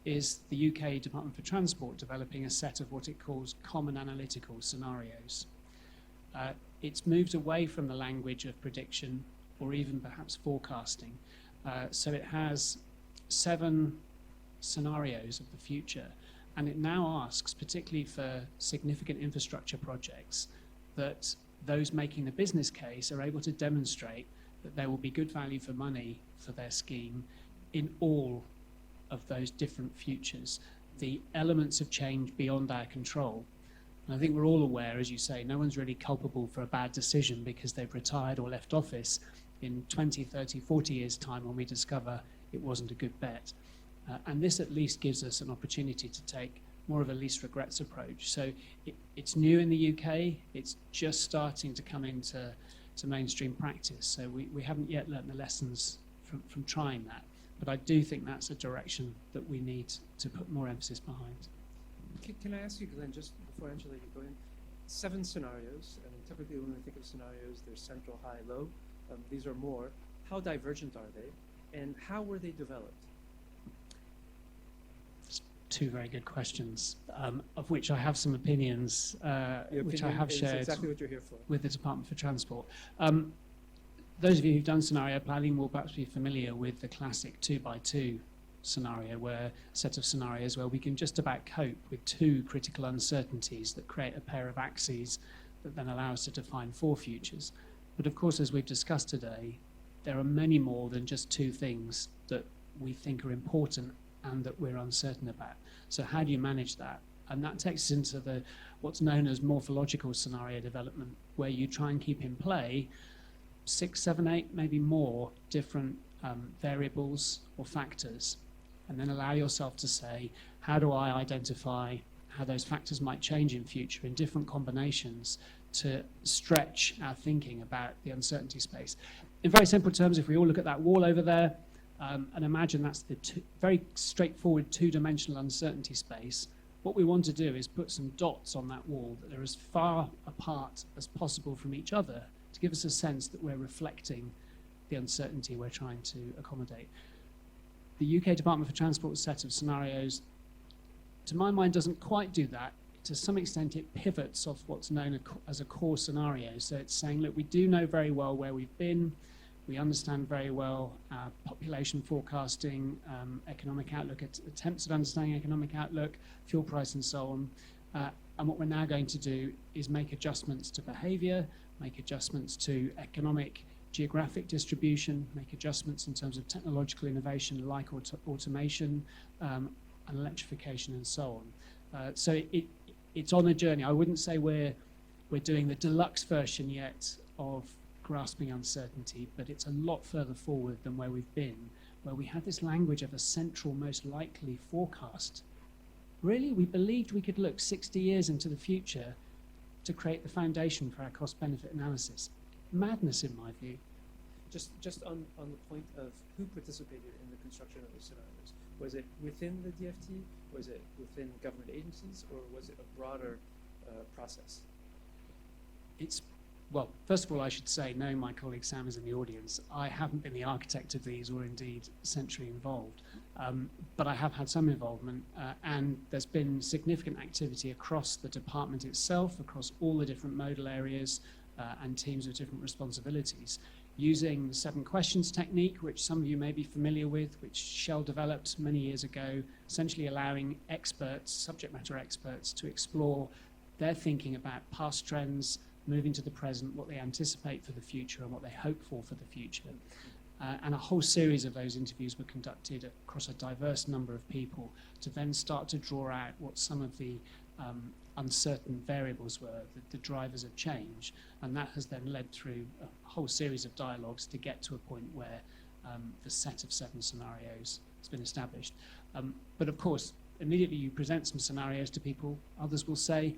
is the UK Department for Transport developing a set of what it calls common analytical scenarios. It's moved away from the language of prediction or even perhaps forecasting. So it has 7 scenarios of the future, and it now asks, particularly for significant infrastructure projects, that those making the business case are able to demonstrate that there will be good value for money for their scheme in all of those different futures, the elements of change beyond our control. And I think we're all aware, as you say, no one's really culpable for a bad decision because they've retired or left office in 20, 30, 40 years' time when we discover it wasn't a good bet. And this at least gives us an opportunity to take more of a least regrets approach. So it's new in the UK, it's just starting to come into mainstream practice. So we haven't yet learned the lessons from trying that. But I do think that's a direction that we need to put more emphasis behind. Can I ask you, Glenn, just before Angela, you go in, 7 scenarios, and typically when we think of scenarios, there's central, high, low. These are more. How divergent are they, and how were they developed? 2 very good questions, of which I have some opinions, which I have shared exactly what you're here for. with the Department for Transport. Those of you who've done scenario planning will perhaps be familiar with the classic 2x2 scenario, where a set of scenarios where we can just about cope with 2 critical uncertainties that create a pair of axes that then allow us to define 4 futures. But of course, as we've discussed today, there are many more than just 2 things that we think are important and that we're uncertain about. So how do you manage that? And that takes us into what's known as morphological scenario development, where you try and keep in play 6, 7, 8, maybe more different variables or factors, and then allow yourself to say, how do I identify how those factors might change in future in different combinations to stretch our thinking about the uncertainty space. In very simple terms, if we all look at that wall over there, and imagine that's the very straightforward 2-dimensional uncertainty space, what we want to do is put some dots on that wall that are as far apart as possible from each other to give us a sense that we're reflecting the uncertainty we're trying to accommodate. The UK Department for Transport's set of scenarios, to my mind, doesn't quite do that. To some extent, it pivots off what's known as a core scenario. So it's saying, look, we do know very well where we've been. We understand very well population forecasting, economic outlook, attempts at understanding economic outlook, fuel price, and so on. And what we're now going to do is make adjustments to behavior, make adjustments to economic geographic distribution, make adjustments in terms of technological innovation like automation and electrification and so on. So it's on a journey. I wouldn't say we're doing the deluxe version yet of grasping uncertainty, but it's a lot further forward than where we've been, where we had this language of a central most likely forecast. Really, we believed we could look 60 years into the future to create the foundation for our cost-benefit analysis. Madness, in my view. Just on the point of who participated in the construction of the scenarios, was it within the DFT, was it within government agencies, or was it a broader process? Well, first of all, I should say, knowing my colleague Sam is in the audience, I haven't been the architect of these or indeed centrally involved, but I have had some involvement, and there's been significant activity across the department itself, across all the different modal areas and teams with different responsibilities, using the 7 questions technique, which some of you may be familiar with, which Shell developed many years ago, essentially allowing experts, subject matter experts, to explore they're thinking about past trends, moving to the present, what they anticipate for the future and what they hope for the future. And a whole series of those interviews were conducted across a diverse number of people to then start to draw out what some of the uncertain variables were, the drivers of change. And that has then led through a whole series of dialogues to get to a point where the set of 7 scenarios has been established. But of course, immediately you present some scenarios to people, others will say,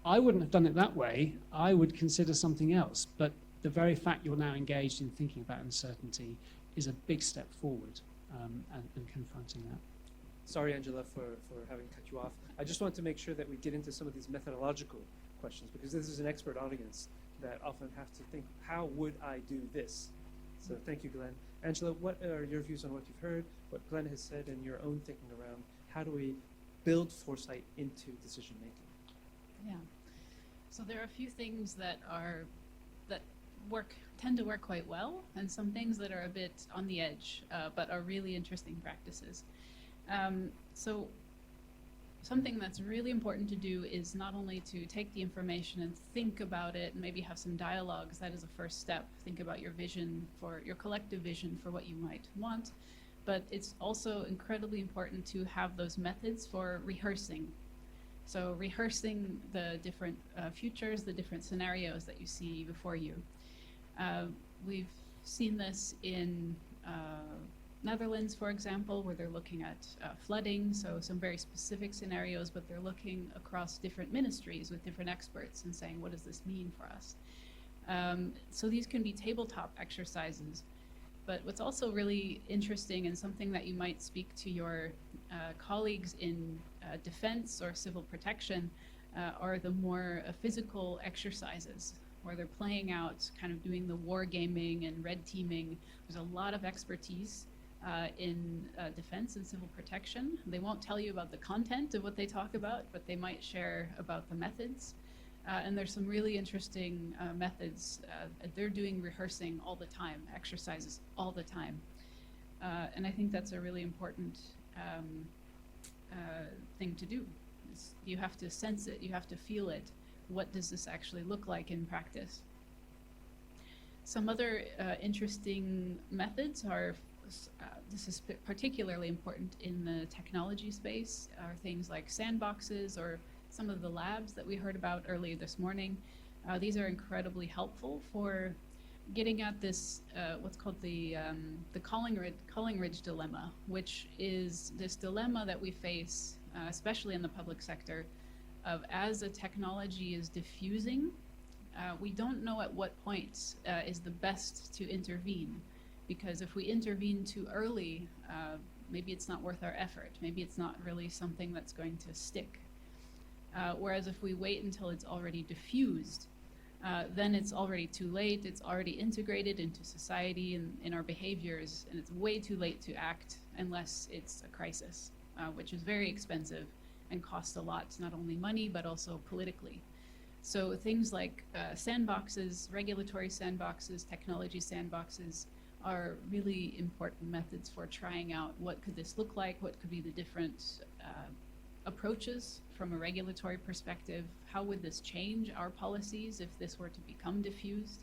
I wouldn't have done it that way, I would consider something else. But the very fact you're now engaged in thinking about uncertainty is a big step forward and confronting that. Sorry, Angela, for having cut you off. I just want to make sure that we get into some of these methodological questions, because this is an expert audience that often have to think, how would I do this? So thank you, Glenn. Angela, what are your views on what you've heard, what Glenn has said, and your own thinking around how do we build foresight into decision making? Yeah. So there are a few things that tend to work quite well, and some things that are a bit on the edge, but are really interesting practices. So something that's really important to do is not only to take the information and think about it and maybe have some dialogues. That is a first step. Think about your vision, for your collective vision for what you might want. But it's also incredibly important to have those methods for rehearsing. So rehearsing the different futures, the different scenarios that you see before you. We've seen this in Netherlands, for example, where they're looking at flooding, so some very specific scenarios, but they're looking across different ministries with different experts and saying, what does this mean for us? So these can be tabletop exercises. But what's also really interesting and something that you might speak to your colleagues in defense or civil protection are the more physical exercises, where they're playing out, kind of doing the war gaming and red teaming. There's a lot of expertise in defense and civil protection. They won't tell you about the content of what they talk about, but they might share about the methods. And there's some really interesting methods. They're doing rehearsing all the time, exercises all the time. And I think that's a really important thing to do. You have to sense it, you have to feel it. What does this actually look like in practice? Some other interesting methods are, this is particularly important in the technology space, are things like sandboxes or some of the labs that we heard about earlier this morning. These are incredibly helpful for getting at this, what's called the Collingridge dilemma, which is this dilemma that we face, especially in the public sector, of as a technology is diffusing, we don't know at what point is the best to intervene. Because if we intervene too early, maybe it's not worth our effort. Maybe it's not really something that's going to stick. Whereas if we wait until it's already diffused, then it's already too late. It's already integrated into society and in our behaviors, and it's way too late to act unless it's a crisis, which is very expensive and costs a lot, not only money, but also politically. So things like sandboxes, regulatory sandboxes, technology sandboxes are really important methods for trying out what could this look like, what could be the different approaches from a regulatory perspective, how would this change our policies if this were to become diffused.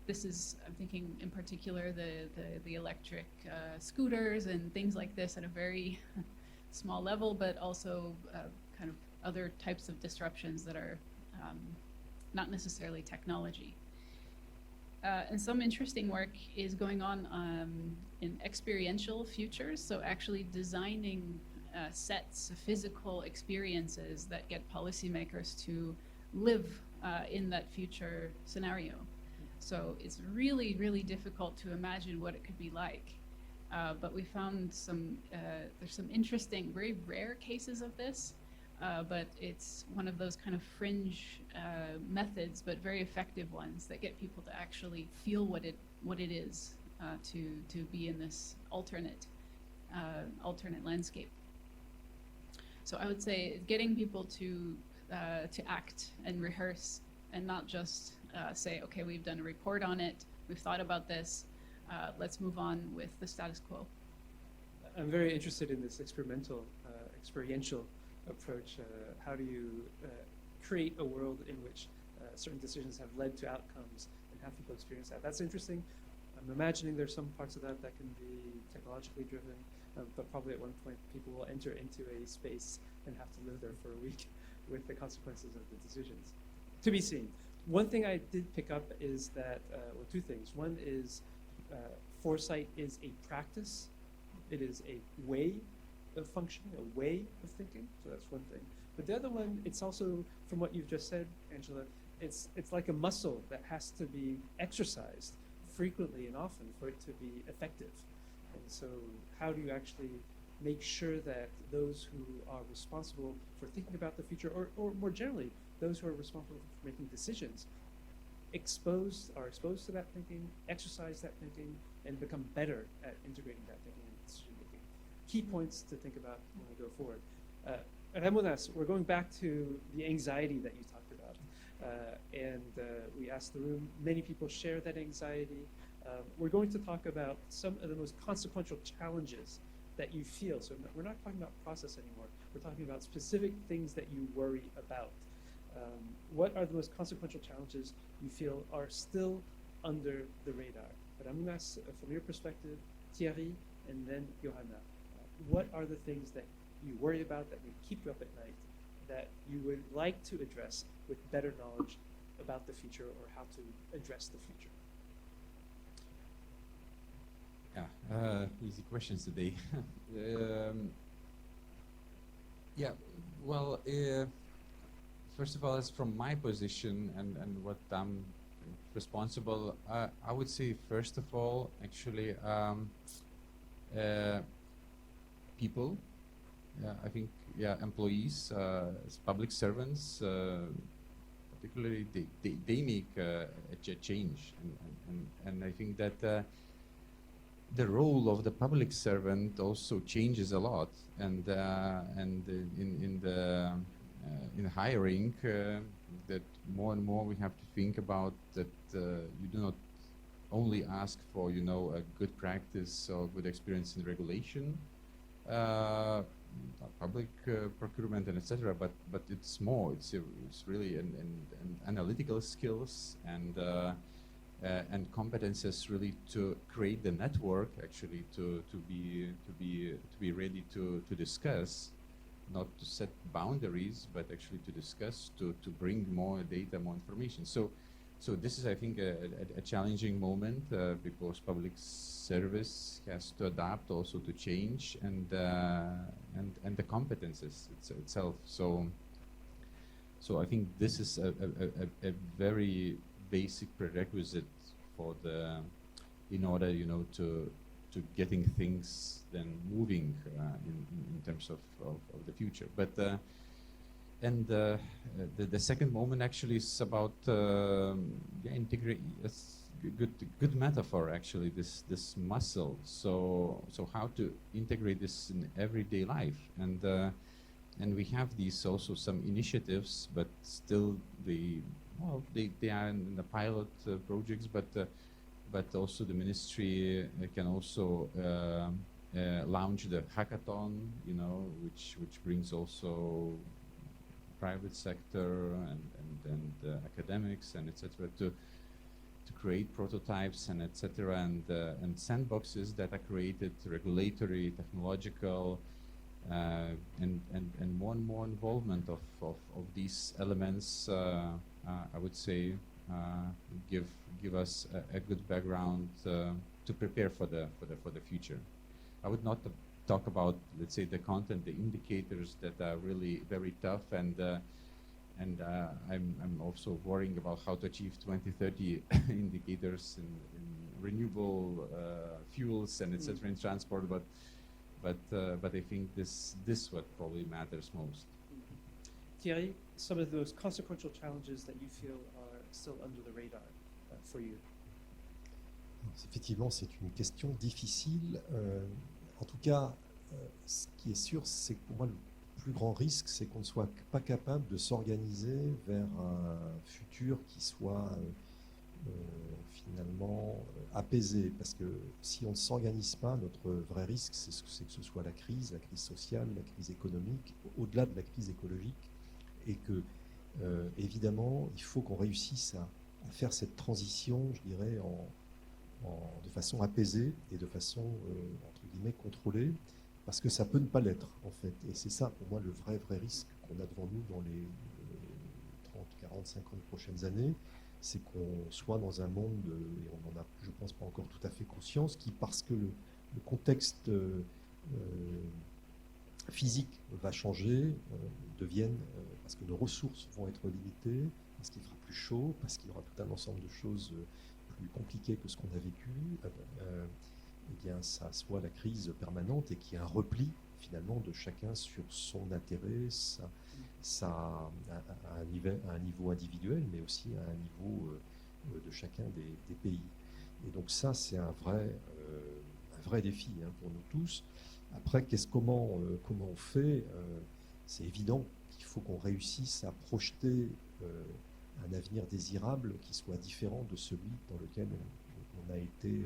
This is, I'm thinking in particular, the electric scooters and things like this at a very small level, but also kind of other types of disruptions that are not necessarily technology. And some interesting work is going on in experiential futures, so actually designing sets of physical experiences that get policymakers to live in that future scenario. So it's really, really difficult to imagine what it could be like. But we found there's some interesting, very rare cases of this, but it's one of those kind of fringe methods, but very effective ones that get people to actually feel what it is to be in this alternate landscape. So I would say getting people to act and rehearse, and not just say, okay, we've done a report on it, we've thought about this, let's move on with the status quo. I'm very interested in this experiential approach? How do you create a world in which certain decisions have led to outcomes and have people experience that? That's interesting. I'm imagining there's some parts of that that can be technologically driven, but probably at one point people will enter into a space and have to live there for a week with the consequences of the decisions. To be seen. One thing I did pick up is that, well, two things. One is foresight is a practice. It is a way of functioning, a way of thinking. So that's one thing. But the other one, it's also, from what you've just said, Angela, it's like a muscle that has to be exercised frequently and often for it to be effective. And so how do you actually make sure that those who are responsible for thinking about the future, or more generally, those who are responsible for making decisions, are exposed to that thinking, exercise that thinking, and become better at integrating that thinking into decision making. Key points to think about when we go forward. Ramūnas, we're going back to the anxiety that you talked about. We asked the room, many people share that anxiety. We're going to talk about some of the most consequential challenges that you feel. So we're not talking about process anymore. We're talking about specific things that you worry about. What are the most consequential challenges you feel are still under the radar? Ramūnas, from your perspective, Thierry, and then Johanna. What are the things that you worry about, that may keep you up at night, that you would like to address with better knowledge about the future, or how to address the future? Yeah, easy questions today. Yeah, well, first of all, as from my position and what I'm responsible, I would say, first of all, actually, people. I think, employees, as public servants, particularly, they make a change, and I think that the role of the public servant also changes a lot, and in hiring, that more and more we have to think about that you do not only ask for, a good practice or good experience in regulation, public procurement, and etc. But it's more. It's really an analytical skills and competences, really, to create the network, actually, to be ready to discuss, not to set boundaries, but actually to discuss, to bring more data, more information. So this is, I think, a challenging moment, because public service has to adapt also to change, and the competences itself. So I think this is a very basic prerequisite for in order, to getting things then moving in terms of the future. But the second moment actually is about integrate. Good metaphor, actually, this muscle. So how to integrate this in everyday life, and we have these also some initiatives, but still they are in the pilot projects, but also the ministry can also launch the hackathon, which brings also private sector and academics and etc. to create prototypes and etc. and sandboxes that are created, regulatory, technological, and more involvement of these elements. I would say give us a good background to prepare for the future. I would not talk about, let's say, the content, the indicators that are really very tough, and I'm also worrying about how to achieve 2030 indicators in renewable fuels and etc. in transport, but I think this what probably matters most. Thierry, some of those consequential challenges that you feel are still under the radar for you? Effectivement, c'est une question difficile. En tout cas, ce qui est sûr, c'est que pour moi, le plus grand risque, c'est qu'on ne soit pas capable de s'organiser vers un futur qui soit finalement apaisé, parce que si on ne s'organise pas, notre vrai risque, c'est que ce soit la crise sociale, la crise économique, au-delà de la crise écologique, et que évidemment, il faut qu'on réussisse à faire cette transition, je dirais, de façon apaisée et de façon, entre guillemets, contrôlée, parce que ça peut ne pas l'être, en fait. Et c'est ça, pour moi, le vrai risque qu'on a devant nous dans les 30, 40, 50 prochaines années, c'est qu'on soit dans un monde, et on n'en a, je pense, pas encore tout à fait conscience, qui, parce que le contexte physique va changer, deviennent, parce que nos ressources vont être limitées, parce qu'il fera plus chaud, parce qu'il y aura tout un ensemble de choses plus compliquées que ce qu'on a vécu, eh bien, ça soit la crise permanente et qu'il y ait un repli finalement de chacun sur son intérêt, à un niveau individuel, mais aussi à un niveau de chacun des pays. Et donc ça, c'est un vrai défi pour nous tous. Après, comment on fait c'est évident qu'il faut qu'on réussisse à projeter un avenir désirable qui soit différent de celui dans lequel on a été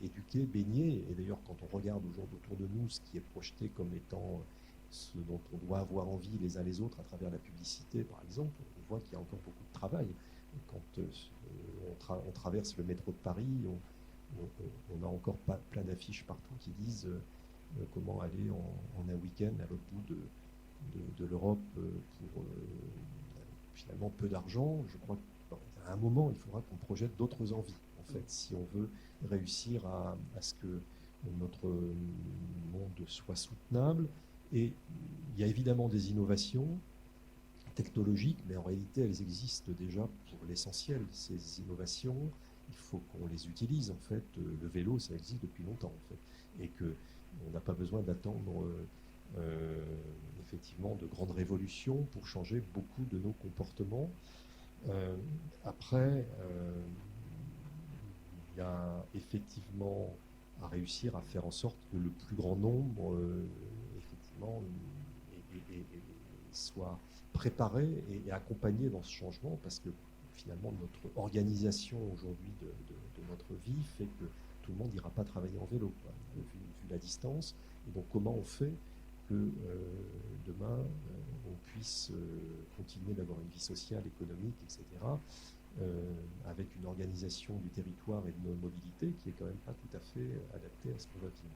éduqué, baigné. Et d'ailleurs, quand on regarde aujourd'hui autour de nous ce qui est projeté comme étant ce dont on doit avoir envie les uns les autres à travers la publicité, par exemple, on voit qu'il y a encore beaucoup de travail. Et quand on traverse le métro de Paris, on a encore plein d'affiches partout qui disent comment aller en un week-end à l'autre bout de l'Europe pour finalement peu d'argent. Je crois qu'à un moment, il faudra qu'on projette d'autres envies, en fait, si on veut réussir à ce que notre monde soit soutenable. Et il y a évidemment des innovations technologiques, mais en réalité, elles existent déjà pour l'essentiel. Ces innovations, il faut qu'on les utilise. En fait, le vélo, ça existe depuis longtemps, en fait, et qu'on n'a pas besoin d'attendre effectivement de grandes révolutions pour changer beaucoup de nos comportements. Après, il y a effectivement à réussir à faire en sorte que le plus grand nombre effectivement soit préparé et accompagné dans ce changement, parce que finalement notre organisation aujourd'hui de notre vie fait que tout le monde n'ira pas travailler en vélo, vu la distance. Et donc comment on fait que demain on puisse continuer d'avoir une vie sociale, économique, etc., avec une organisation du territoire et de nos mobilités qui est quand même pas tout à fait adaptée à ce qu'on va vivre.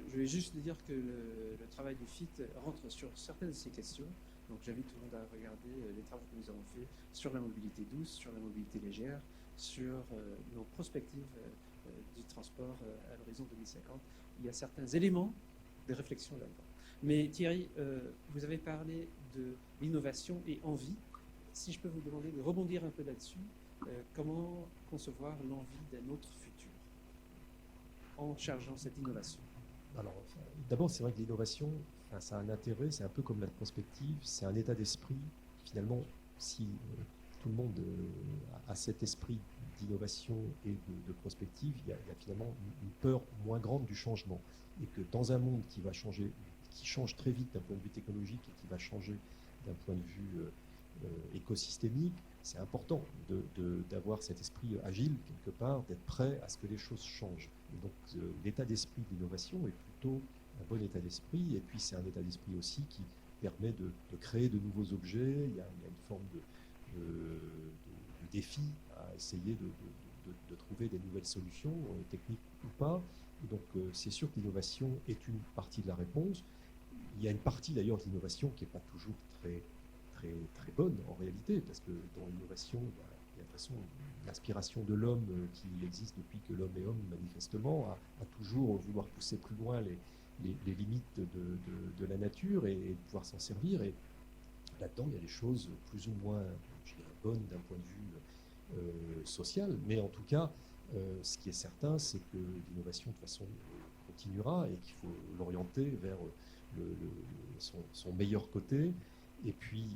Je vais juste dire que le travail du FIT rentre sur certaines de ces questions. Donc j'invite tout le monde à regarder les travaux que nous avons faits sur la mobilité douce, sur la mobilité légère, sur nos prospectives du transport à l'horizon 2050. Il y a certains éléments de réflexion là-dedans. Mais Thierry, vous avez parlé de l'innovation et envie. Si je peux vous demander de rebondir un peu là-dessus, comment concevoir l'envie d'un autre futur en chargeant cette innovation? Alors, d'abord, c'est vrai que l'innovation, ça a un intérêt, c'est un peu comme la prospective, c'est un état d'esprit. Finalement, si tout le monde a cet esprit d'innovation et de prospective, il y a finalement une peur moins grande du changement. Et que dans un monde qui va changer, qui change très vite d'un point de vue technologique et qui va changer d'un point de vue écosystémique, c'est important d'avoir cet esprit agile, quelque part, d'être prêt à ce que les choses changent. Et donc l'état d'esprit de l'innovation est plutôt un bon état d'esprit, et puis c'est un état d'esprit aussi qui permet de créer de nouveaux objets. Il y a une forme de défi à essayer de trouver des nouvelles solutions, techniques ou pas. Et donc c'est sûr que l'innovation est une partie de la réponse. Il y a une partie d'ailleurs de l'innovation qui n'est pas toujours très bonne en réalité, parce que dans l'innovation, il y a de toute façon l'aspiration de l'homme qui existe depuis que l'homme est homme, manifestement, à toujours vouloir pousser plus loin les limites de la nature et de pouvoir s'en servir. Et là-dedans, il y a des choses plus ou moins, je dirais, bonnes d'un point de vue social, mais en tout cas, ce qui est certain, c'est que l'innovation, de toute façon, continuera et qu'il faut l'orienter vers son meilleur côté. Et puis,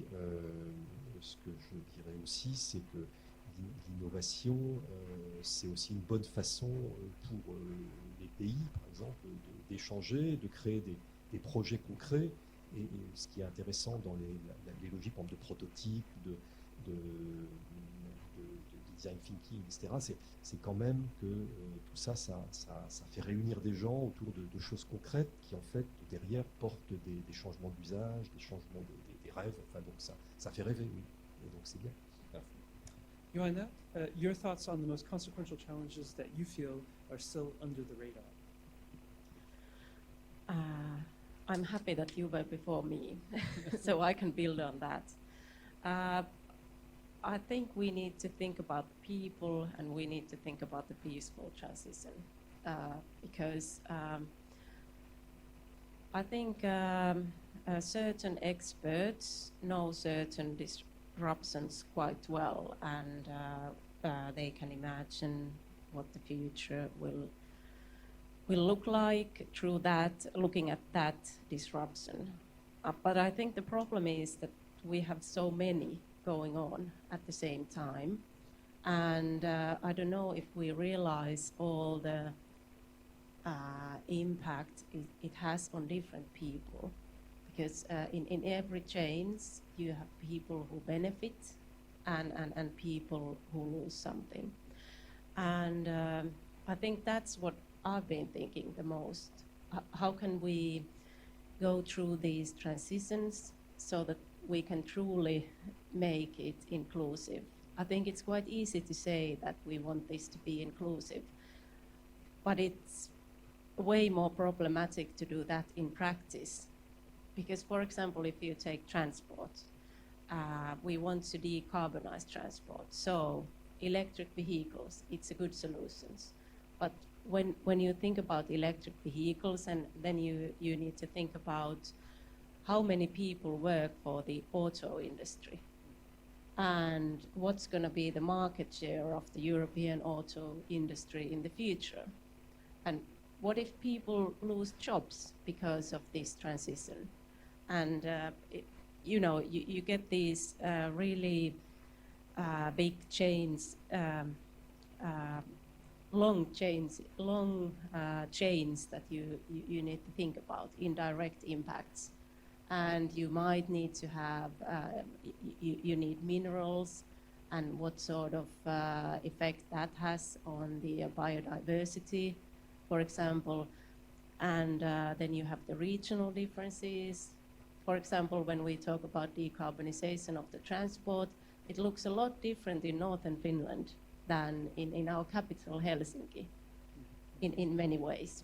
ce que je dirais aussi, c'est que l'innovation, c'est aussi une bonne façon pour les pays, par exemple, d'échanger, de créer des projets concrets. Et ce qui est intéressant dans les logiques de prototypes, design thinking, etc., c'est quand même que tout ça, ça fait réunir des gens autour de choses concrètes qui, en fait, derrière, portent des changements d'usage, des changements des rêves. Enfin, donc ça fait rêver, oui. Et donc c'est bien. Johanna, your thoughts on the most consequential challenges that you feel are still under the radar? I'm happy that you were before me, so I can build on that. I think we need to think about people, and we need to think about the peaceful transition, because I think certain experts know certain disruptions quite well, and they can imagine what the future will look like through that, looking at that disruption. But I think the problem is that we have so many going on at the same time, and I don't know if we realize all the impact it has on different people, because in every change you have people who benefit and people who lose something. And I think that's what I've been thinking the most. How can we go through these transitions so that we can truly make it inclusive? I think it's quite easy to say that we want this to be inclusive, but it's way more problematic to do that in practice. Because, for example, if you take transport, we want to decarbonize transport. So electric vehicles, it's a good solution. But when you think about electric vehicles, and then you need to think about how many people work for the auto industry, and what's going to be the market share of the European auto industry in the future. And what if people lose jobs because of this transition? And you get these really big chains, long chains that you need to think about, indirect impacts. And you might need to have, you need minerals, and what sort of effect that has on the biodiversity, for example. And then you have the regional differences. For example, when we talk about decarbonization of the transport, it looks a lot different in northern Finland than in our capital, Helsinki, in many ways.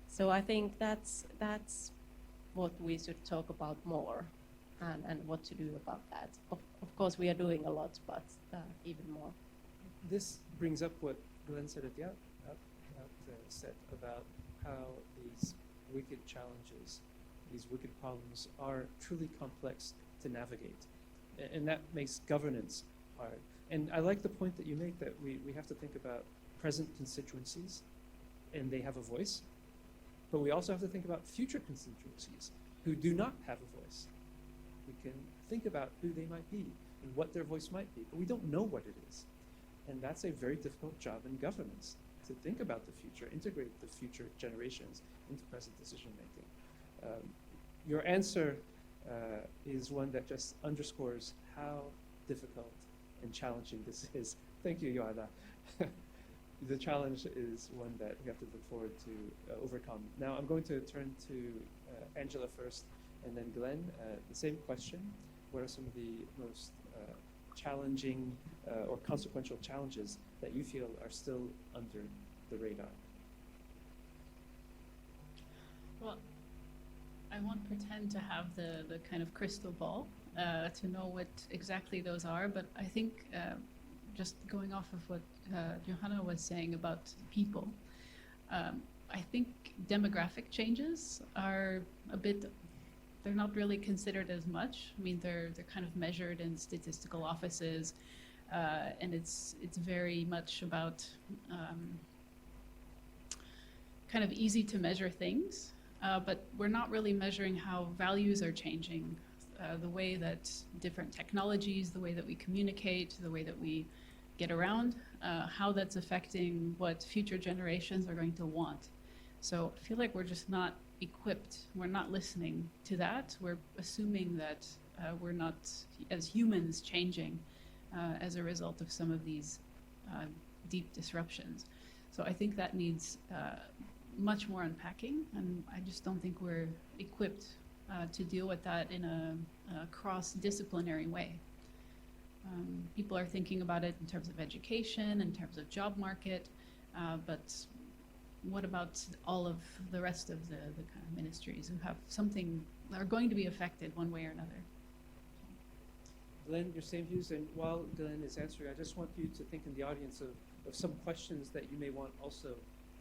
So I think that's what we should talk about more, and what to do about that. Of course, we are doing a lot, but even more. This brings up what Glenn said at the outset about how these wicked challenges, these wicked problems are truly complex to navigate. And that makes governance hard. And I like the point that you make that we have to think about present constituencies, and they have a voice. But we also have to think about future constituencies who do not have a voice. We can think about who they might be and what their voice might be, but we don't know what it is. And that's a very difficult job in governance, to think about the future, integrate the future generations into present decision making. Your answer is one that just underscores how difficult and challenging this is. Thank you, Johanna. The challenge is one that we have to look forward to overcome. Now I'm going to turn to Angela first, and then Glenn. The same question: what are some of the most challenging or consequential challenges that you feel are still under the radar? Well, I won't pretend to have the kind of crystal ball to know what exactly those are, but I think just going off of what Johanna was saying about people, I think demographic changes are a bit, they're not really considered as much. I mean, they're kind of measured in statistical offices, and it's very much about kind of easy to measure things, but we're not really measuring how values are changing, the way that different technologies, the way that we communicate, the way that we get around, how that's affecting what future generations are going to want. So I feel like we're just not equipped. We're not listening to that. We're assuming that we're not, as humans, changing as a result of some of these deep disruptions. So I think that needs much more unpacking, and I just don't think we're equipped to deal with that in a cross-disciplinary way. People are thinking about it in terms of education, in terms of job market, but what about all of the rest of the kind of ministries who have something, are going to be affected one way or another? Glenn, your same views, and while Glenn is answering, I just want you to think in the audience of some questions that you may want also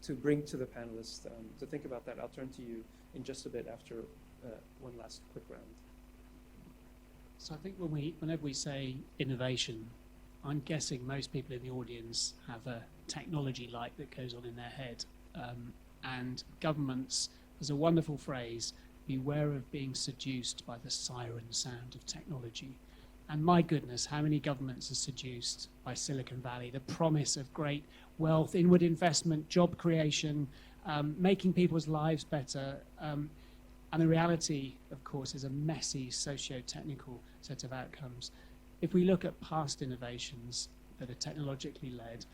to bring to the panelists to think about that. I'll turn to you in just a bit after one last quick round. So I think whenever we say innovation, I'm guessing most people in the audience have a technology light that goes on in their head. And governments, there's a wonderful phrase, beware of being seduced by the siren sound of technology. And my goodness, how many governments are seduced by Silicon Valley, the promise of great wealth, inward investment, job creation, making people's lives better. And the reality, of course, is a messy socio-technical set of outcomes. If we look at past innovations that are technologically led,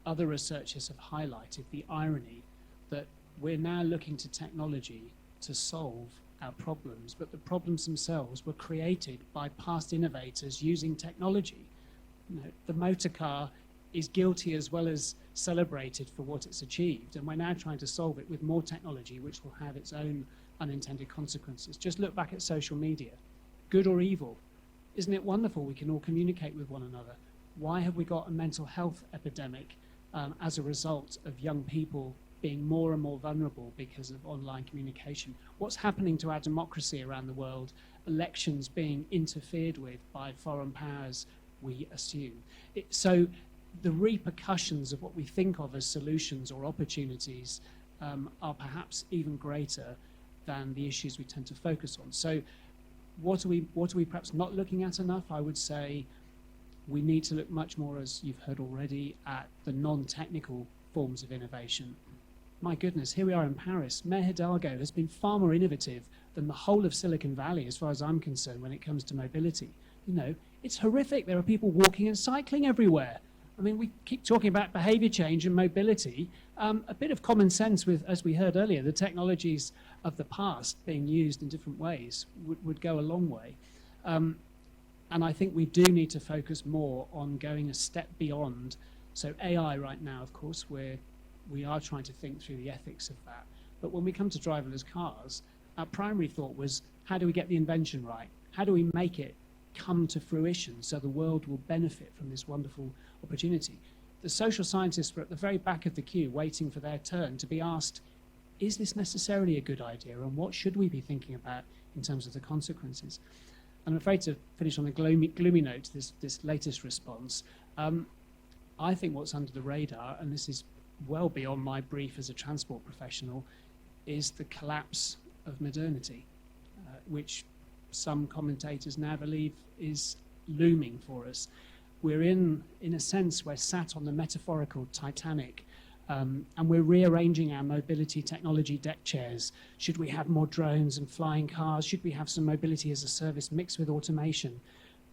other researchers have highlighted the irony that we're now looking to technology to solve our problems, but the problems themselves were created by past innovators using technology. You know, the motor car is guilty as well as celebrated for what it's achieved, and we're now trying to solve it with more technology which will have its own unintended consequences. Just look back at social media, good or evil. Isn't it wonderful we can all communicate with one another? Why have we got a mental health epidemic as a result of young people being more and more vulnerable because of online communication? What's happening to our democracy around the world? Elections being interfered with by foreign powers, we assume. So the repercussions of what we think of as solutions or opportunities are perhaps even greater than the issues we tend to focus on. So what are we perhaps not looking at enough? I would say we need to look much more, as you've heard already, at the non-technical forms of innovation. My goodness, here we are in Paris. Mayor Hidalgo has been far more innovative than the whole of Silicon Valley, as far as I'm concerned, when it comes to mobility. You know, it's horrific. There are people walking and cycling everywhere. I mean, we keep talking about behavior change and mobility. A bit of common sense with, as we heard earlier, the technologies of the past being used in different ways would go a long way. And I think we do need to focus more on going a step beyond. So AI right now, of course, we are trying to think through the ethics of that. But when we come to driverless cars, our primary thought was, how do we get the invention right? How do we make it come to fruition so the world will benefit from this wonderful opportunity? The social scientists were at the very back of the queue waiting for their turn to be asked, is this necessarily a good idea, and what should we be thinking about in terms of the consequences? I'm afraid to finish on a gloomy note, this latest response. I think what's under the radar, and this is well beyond my brief as a transport professional, is the collapse of modernity, which some commentators now believe is looming for us. We're in a sense, we're sat on the metaphorical Titanic, and we're rearranging our mobility technology deck chairs. Should we have more drones and flying cars? Should we have some mobility as a service mixed with automation?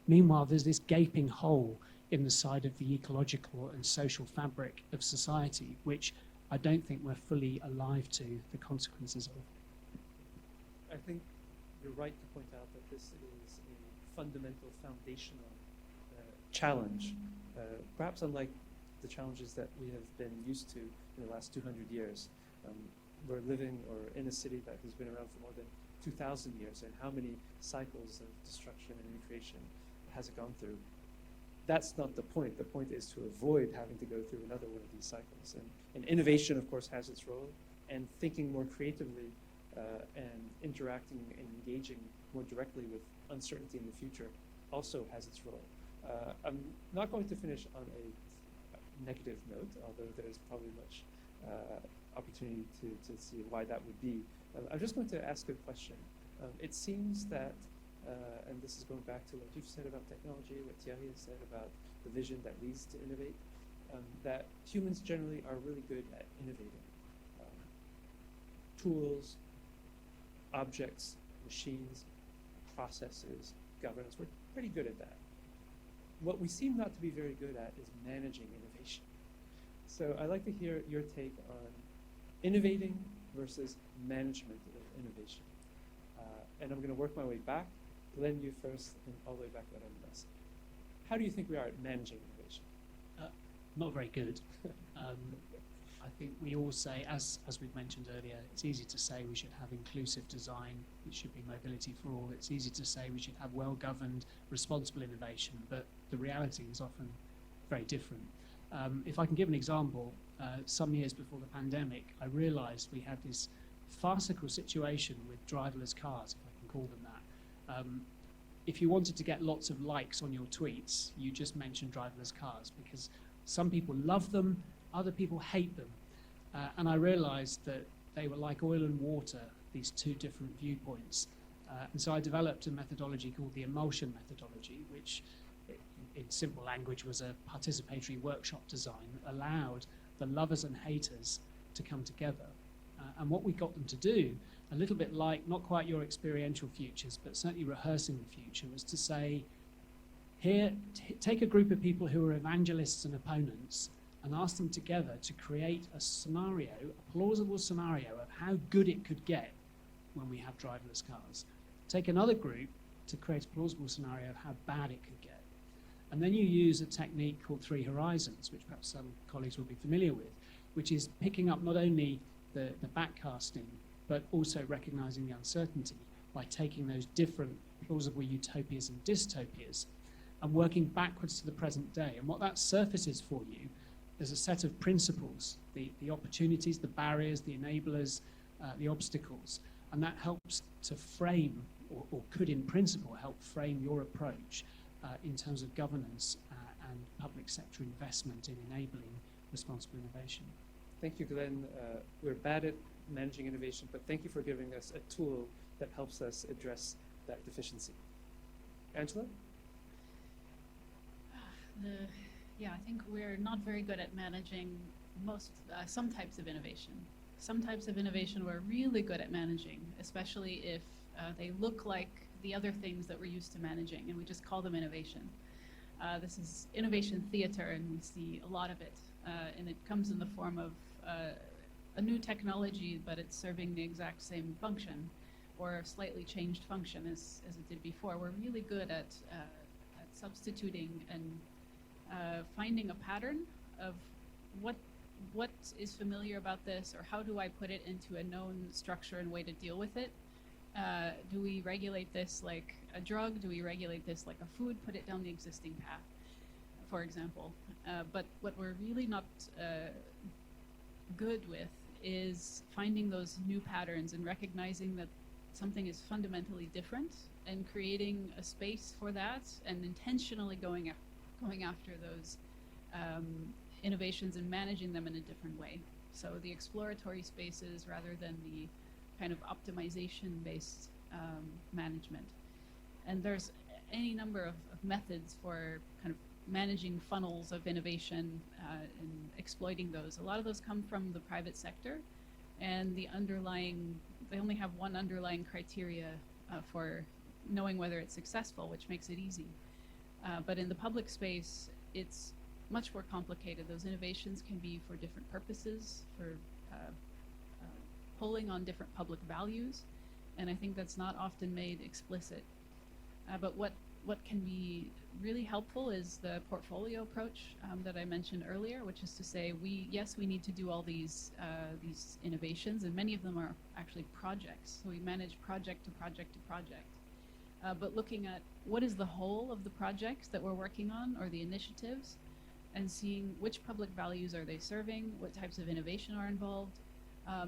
Meanwhile, there's this gaping hole in the side of the ecological and social fabric of society, which I don't think we're fully alive to the consequences of. I think you're right to point out that this is a fundamental, foundational challenge, perhaps unlike the challenges that we have been used to in the last 200 years. We're living in a city that has been around for more than 2,000 years, and how many cycles of destruction and recreation has it gone through? That's not the point. The point is to avoid having to go through another one of these cycles. And innovation, of course, has its role, and thinking more creatively and interacting and engaging more directly with uncertainty in the future also has its role. I'm not going to finish on a negative note, although there's probably much opportunity to see why that would be. I'm just going to ask a question. It seems that, and this is going back to what you've said about technology, what Thierry has said about the vision that leads to innovate, that humans generally are really good at innovating. Tools, objects, machines, processes, governance, we're pretty good at that. what we seem not to be very good at is managing innovation. So I'd like to hear your take on innovating versus management of innovation. And I'm going to work my way back. Glenn, you first, and all the way back to Ramūnas. How do you think we are at managing innovation? Not very good. I think we all say, as we've mentioned earlier, it's easy to say we should have inclusive design, it should be mobility for all. It's easy to say we should have well-governed, responsible innovation, but the reality is often very different. If I can give an example, some years before the pandemic, I realized we had this farcical situation with driverless cars, if I can call them that. If you wanted to get lots of likes on your tweets, you just mentioned driverless cars because some people love them, other people hate them. And I realized that they were like oil and water, these two different viewpoints. And so I developed a methodology called the emulsion methodology, which in simple language was a participatory workshop design that allowed the lovers and haters to come together. And what we got them to do, a little bit like, not quite your experiential futures, but certainly rehearsing the future, was to say, here, take a group of people who are evangelists and opponents and ask them together to create a scenario, a plausible scenario of how good it could get when we have driverless cars. Take another group to create a plausible scenario of how bad it could get. And then you use a technique called 3 horizons, which perhaps some colleagues will be familiar with, which is picking up not only the backcasting, but also recognizing the uncertainty by taking those different plausible utopias and dystopias and working backwards to the present day. And what that surfaces for you is a set of principles, the opportunities, the barriers, the enablers, the obstacles. And that helps to frame, or could in principle help frame your approach in terms of governance and public sector investment in enabling responsible innovation. Thank you, Glenn. We're bad at managing innovation, but thank you for giving us a tool that helps us address that deficiency. Angela? Yeah, I think we're not very good at managing some types of innovation. Some types of innovation we're really good at managing, especially if they look like the other things that we're used to managing, and we just call them innovation. This is innovation theater, and we see a lot of it, and it comes in the form of a new technology, but it's serving the exact same function or a slightly changed function as it did before. We're really good at substituting and finding a pattern of what is familiar about this, or how do I put it into a known structure and way to deal with it. Do we regulate this like a drug? Do we regulate this like a food? Put it down the existing path, for example. But what we're really not good with is finding those new patterns and recognizing that something is fundamentally different and creating a space for that and intentionally going after those innovations and managing them in a different way. So the exploratory spaces rather than the kind of optimization-based management. And there's any number of methods for kind of managing funnels of innovation and exploiting those. A lot of those come from the private sector, and they only have one underlying criteria for knowing whether it's successful, which makes it easy. But in the public space, it's much more complicated. Those innovations can be for different purposes, for pulling on different public values, and I think that's not often made explicit. But what can be really helpful is the portfolio approach that I mentioned earlier, which is to say, yes, we need to do all these innovations, and many of them are actually projects. So we manage project to project to project. But looking at what is the whole of the projects that we're working on, or the initiatives, and seeing which public values are they serving, what types of innovation are involved,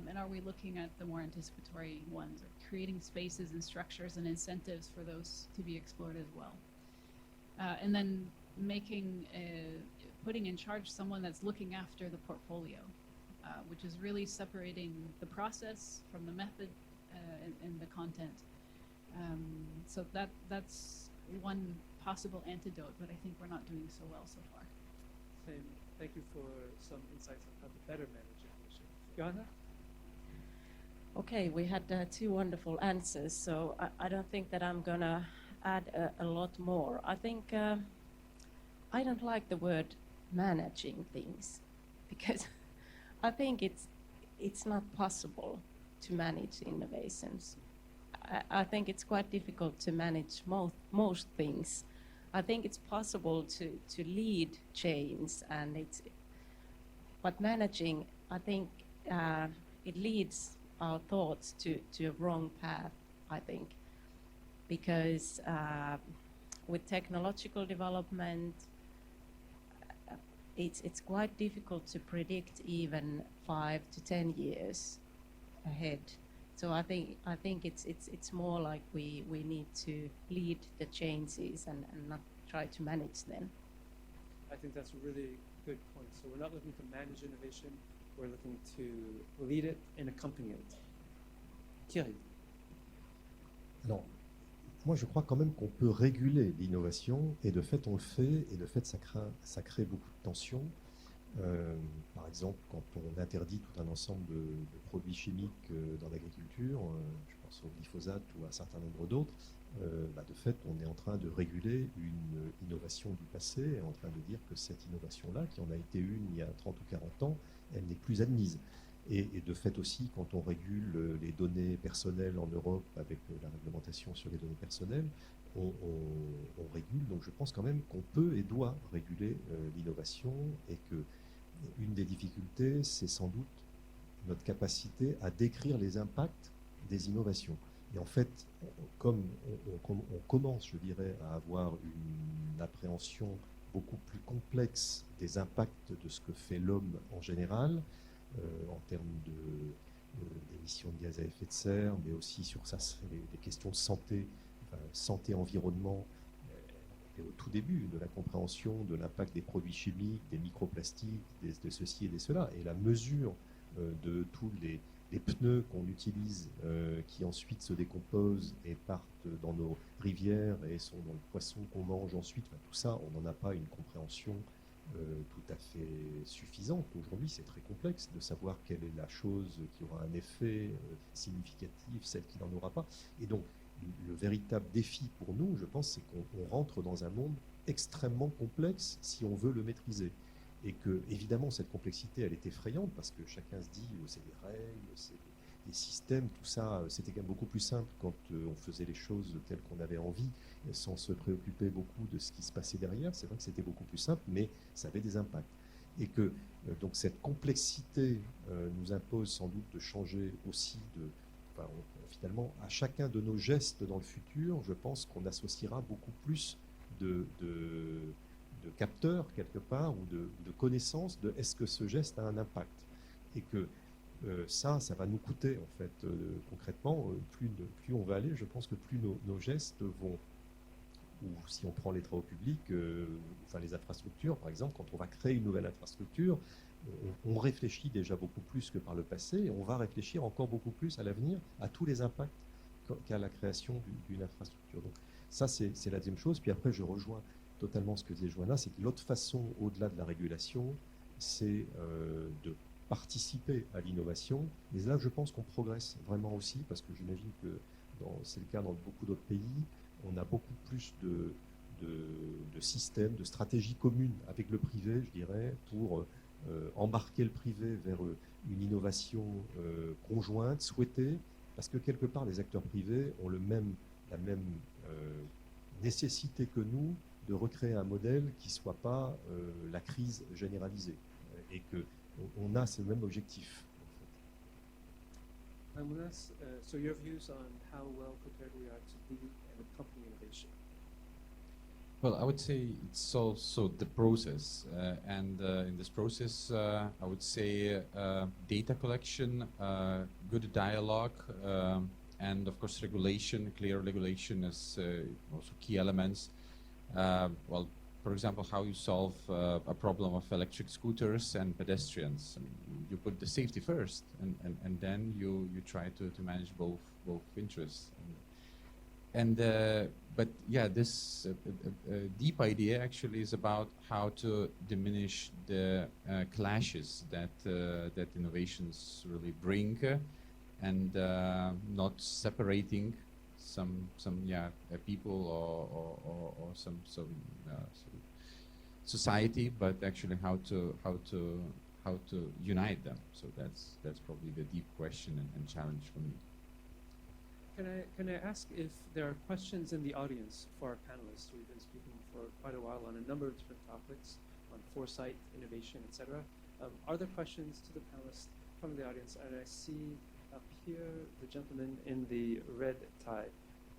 and are we looking at the more anticipatory ones, or creating spaces and structures and incentives for those to be explored as well. And then putting in charge someone that's looking after the portfolio, which is really separating the process from the method and the content. So that's one possible antidote, but I think we're not doing so well so far. Same. Thank you for some insights on how to better manage innovation. Johanna? Okay, we had 2 wonderful answers, so I don't think that I'm going to add a lot more. I think I don't like the word managing things, because I think it's not possible to manage innovations. I think it's quite difficult to manage most things. I think it's possible to lead change, but managing, I think it leads our thoughts to a wrong path, I think, because with technological development, it's quite difficult to predict even 5 to 10 years ahead. So I think it's more like we need to lead the changes and not try to manage them. I think that's a really good point. So we're not looking to manage innovation, we're looking to lead it and accompany it. Thierry. Alors, moi je crois quand même qu'on peut réguler l'innovation, et de fait on le fait, et de fait ça crée beaucoup de tensions. Par exemple, quand on interdit tout un ensemble de produits chimiques dans l'agriculture, je pense au glyphosate ou à un certain nombre d'autres, de fait, on est en train de réguler une innovation du passé, et en train de dire que cette innovation-là, qui en a été une il y a 30 ou 40 ans, elle n'est plus admise. Et de fait aussi, quand on régule les données personnelles en Europe avec la réglementation sur les données personnelles, on régule. Donc je pense quand même qu'on peut et doit réguler l'innovation, et que une des difficultés, c'est sans doute notre capacité à décrire les impacts des innovations. Et en fait, comme on commence, je dirais, à avoir une appréhension beaucoup plus complexe des impacts de ce que fait l'homme en général, en termes d'émissions de gaz à effet de serre, mais aussi sur ça, les questions de santé, santé-environnement, au tout début de la compréhension de l'impact des produits chimiques, des microplastiques, de ceci et de cela, et la mesure de tous les pneus qu'on utilise, qui ensuite se décomposent et partent dans nos rivières et sont dans le poisson qu'on mange ensuite. Tout ça, on n'en a pas une compréhension tout à fait suffisante. Aujourd'hui, c'est très complexe de savoir quelle est la chose qui aura un effet significatif, celle qui n'en aura pas. Et donc, le véritable défi pour nous, je pense, c'est qu'on rentre dans un monde extrêmement complexe si on veut le maîtriser. Et que, évidemment, cette complexité, elle est effrayante, parce que chacun se dit, c'est des règles, c'est des systèmes, tout ça, c'était quand même beaucoup plus simple quand on faisait les choses telles qu'on avait envie, sans se préoccuper beaucoup de ce qui se passait derrière. C'est vrai que c'était beaucoup plus simple, mais ça avait des impacts. Et que, donc, cette complexité nous impose sans doute de changer aussi finalement, à chacun de nos gestes dans le futur, je pense qu'on associera beaucoup plus de capteurs, quelque part, ou de connaissances de est-ce que ce geste a un impact. Et que ça va nous coûter, en fait, concrètement, plus on va aller, je pense que plus nos gestes vont, ou si on prend les travaux publics, les infrastructures, par exemple, quand on va créer une nouvelle infrastructure, on réfléchit déjà beaucoup plus que par le passé, et on va réfléchir encore beaucoup plus à l'avenir à tous les impacts qu'a la création d'une infrastructure. Donc ça, c'est la deuxième chose. Puis après, je rejoins totalement ce que disait Johanna, c'est que l'autre façon, au-delà de la régulation, c'est de participer à l'innovation. Et là, je pense qu'on progresse vraiment aussi, parce que j'imagine que c'est le cas dans beaucoup d'autres pays, on a beaucoup plus de systèmes, de stratégies communes avec le privé, je dirais, pour embarquer le privé vers une innovation conjointe, souhaitée, parce que quelque part, les acteurs privés ont la même nécessité que nous de recréer un modèle qui ne soit pas la crise généralisée, et qu'on a ce même objectif. Ramūnas, so your views on how well prepared we are to lead and accompany innovation? Well, I would say it's also the process, and in this process, I would say data collection, good dialogue, and of course regulation, clear regulation is also key elements. Well, for example, how you solve a problem of electric scooters and pedestrians. I mean, you put the safety first, and then you try to manage both interests. But yeah, this deep idea actually is about how to diminish the clashes that innovations really bring, and not separating some people or society, but actually how to unite them. So that's probably the deep question and challenge for me. Can I ask if there are questions in the audience for our panelists? We've been speaking for quite a while on a number of different topics, on foresight, innovation, etc. Are there questions to the panelists from the audience? And I see up here the gentleman in the red tie.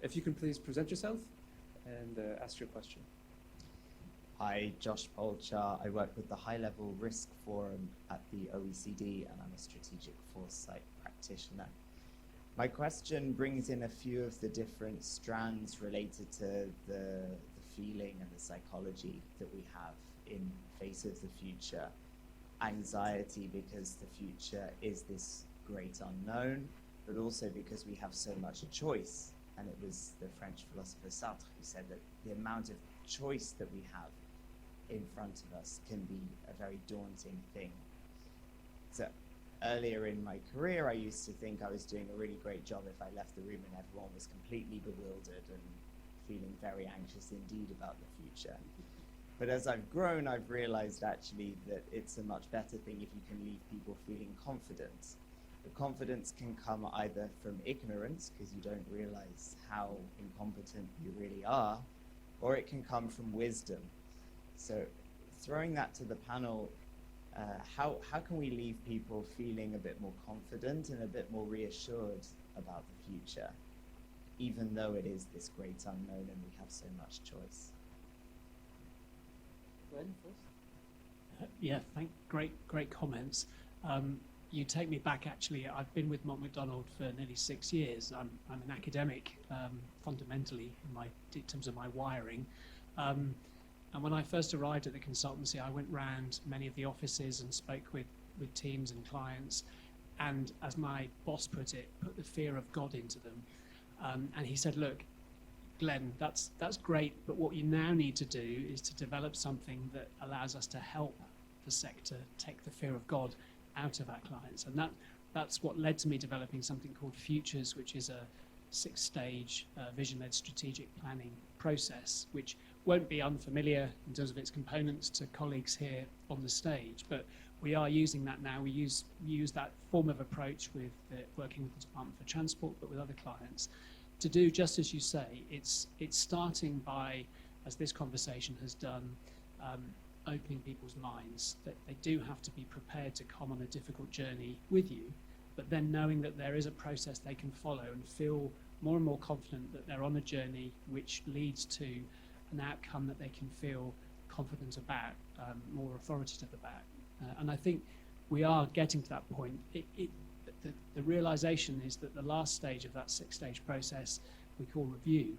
If you can please present yourself and ask your question. Hi, Josh Polchar. I work with the High Level Risk Forum at the OECD, and I'm a strategic foresight practitioner. My question brings in a few of the different strands related to the feeling and the psychology that we have in face of the future. Anxiety because the future is this great unknown, but also because we have so much choice. And it was the French philosopher Sartre who said that the amount of choice that we have in front of us can be a very daunting thing. So earlier in my career, I used to think I was doing a really great job if I left the room and everyone was completely bewildered and feeling very anxious indeed about the future. But as I've grown, I've realized actually that it's a much better thing if you can leave people feeling confident. The confidence can come either from ignorance, because you don't realize how incompetent you really are, or it can come from wisdom. So throwing that to the panel, how can we leave people feeling a bit more confident and a bit more reassured about the future, even though it is this great unknown and we have so much choice? Glenn first. Yeah, great comments. You take me back, actually. I've been with Mott MacDonald for nearly 6 years. I'm an academic, fundamentally, in terms of my wiring. And when I first arrived at the consultancy, I went round many of the offices and spoke with teams and clients, and as my boss put it, put the fear of God into them. And he said, look, Glenn, that's great, but what you now need to do is to develop something that allows us to help the sector take the fear of God out of our clients. And that's what led to me developing something called Futures, which is a 6-stage vision-led strategic planning process, which won't be unfamiliar in terms of its components to colleagues here on the stage, but we are using that now. We use that form of approach with working with the Department for Transport, but with other clients, to do just as you say. It's starting by, as this conversation has done, opening people's minds, that they do have to be prepared to come on a difficult journey with you, but then knowing that there is a process they can follow and feel more and more confident that they're on a journey which leads to an outcome that they can feel confident about, more authoritative about. And I think we are getting to that point. The realization is that the last stage of that 6-stage process we call review,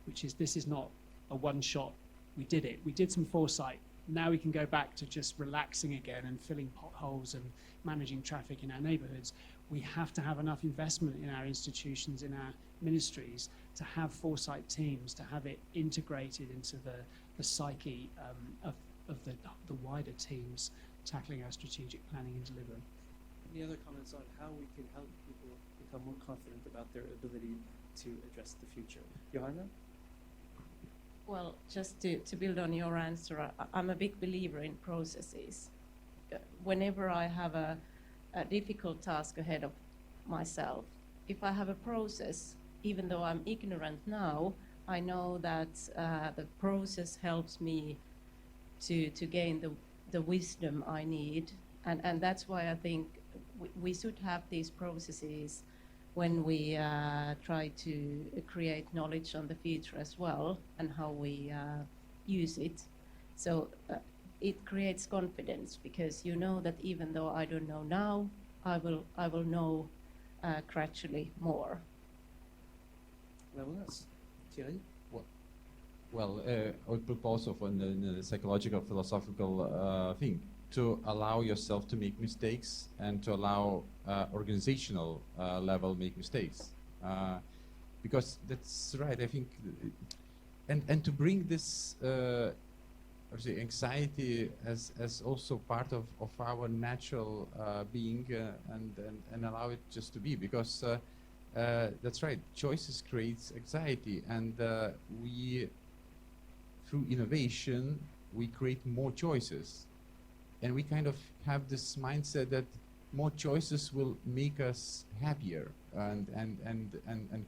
which is, this is not a one-shot, we did it. We did some foresight. Now we can go back to just relaxing again and filling potholes and managing traffic in our neighborhoods. We have to have enough investment in our institutions, in our ministries, to have foresight teams, to have it integrated into the psyche of the wider teams tackling our strategic planning and delivery. Any other comments on how we can help people become more confident about their ability to address the future? Johanna? Well, just to build on your answer, I'm a big believer in processes. Whenever I have a difficult task ahead of myself, if I have a process, even though I'm ignorant now, I know that the process helps me to gain the wisdom I need. And that's why I think we should have these processes when we try to create knowledge on the future as well, and how we use it. So it creates confidence, because you know that even though I don't know now, I will know gradually more. Ramūnas, Thierry? Well, I would put also on the psychological, philosophical thing, to allow yourself to make mistakes and to allow organizational level make mistakes. Because that's right, I think, and to bring this anxiety as also part of our natural being and allow it just to be, because that's right, choices creates anxiety, and we, through innovation, we create more choices. And we kind of have this mindset that more choices will make us happier and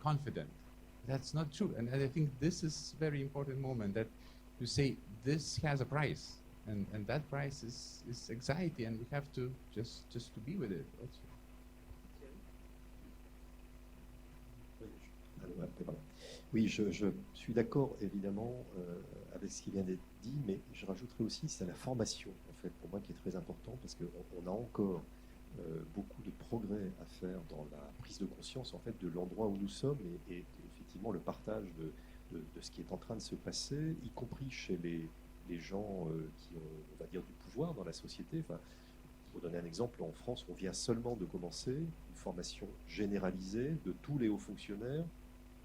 confident. That's not true. And I think this is a very important moment that you say this has a price. And that price is anxiety, and we have to just to be with it also. Oui, je suis d'accord évidemment avec ce qui vient d'être dit, mais je rajouterai aussi c'est la formation en fait pour moi qui est très important parce qu'on a encore beaucoup de progrès à faire dans la prise de conscience en fait de l'endroit où nous sommes et effectivement le partage de ce qui est en train de se passer, y compris chez les gens qui ont, on va dire, du pouvoir dans la société. Enfin, pour donner un exemple, en France, on vient seulement de commencer une formation généralisée de tous les hauts fonctionnaires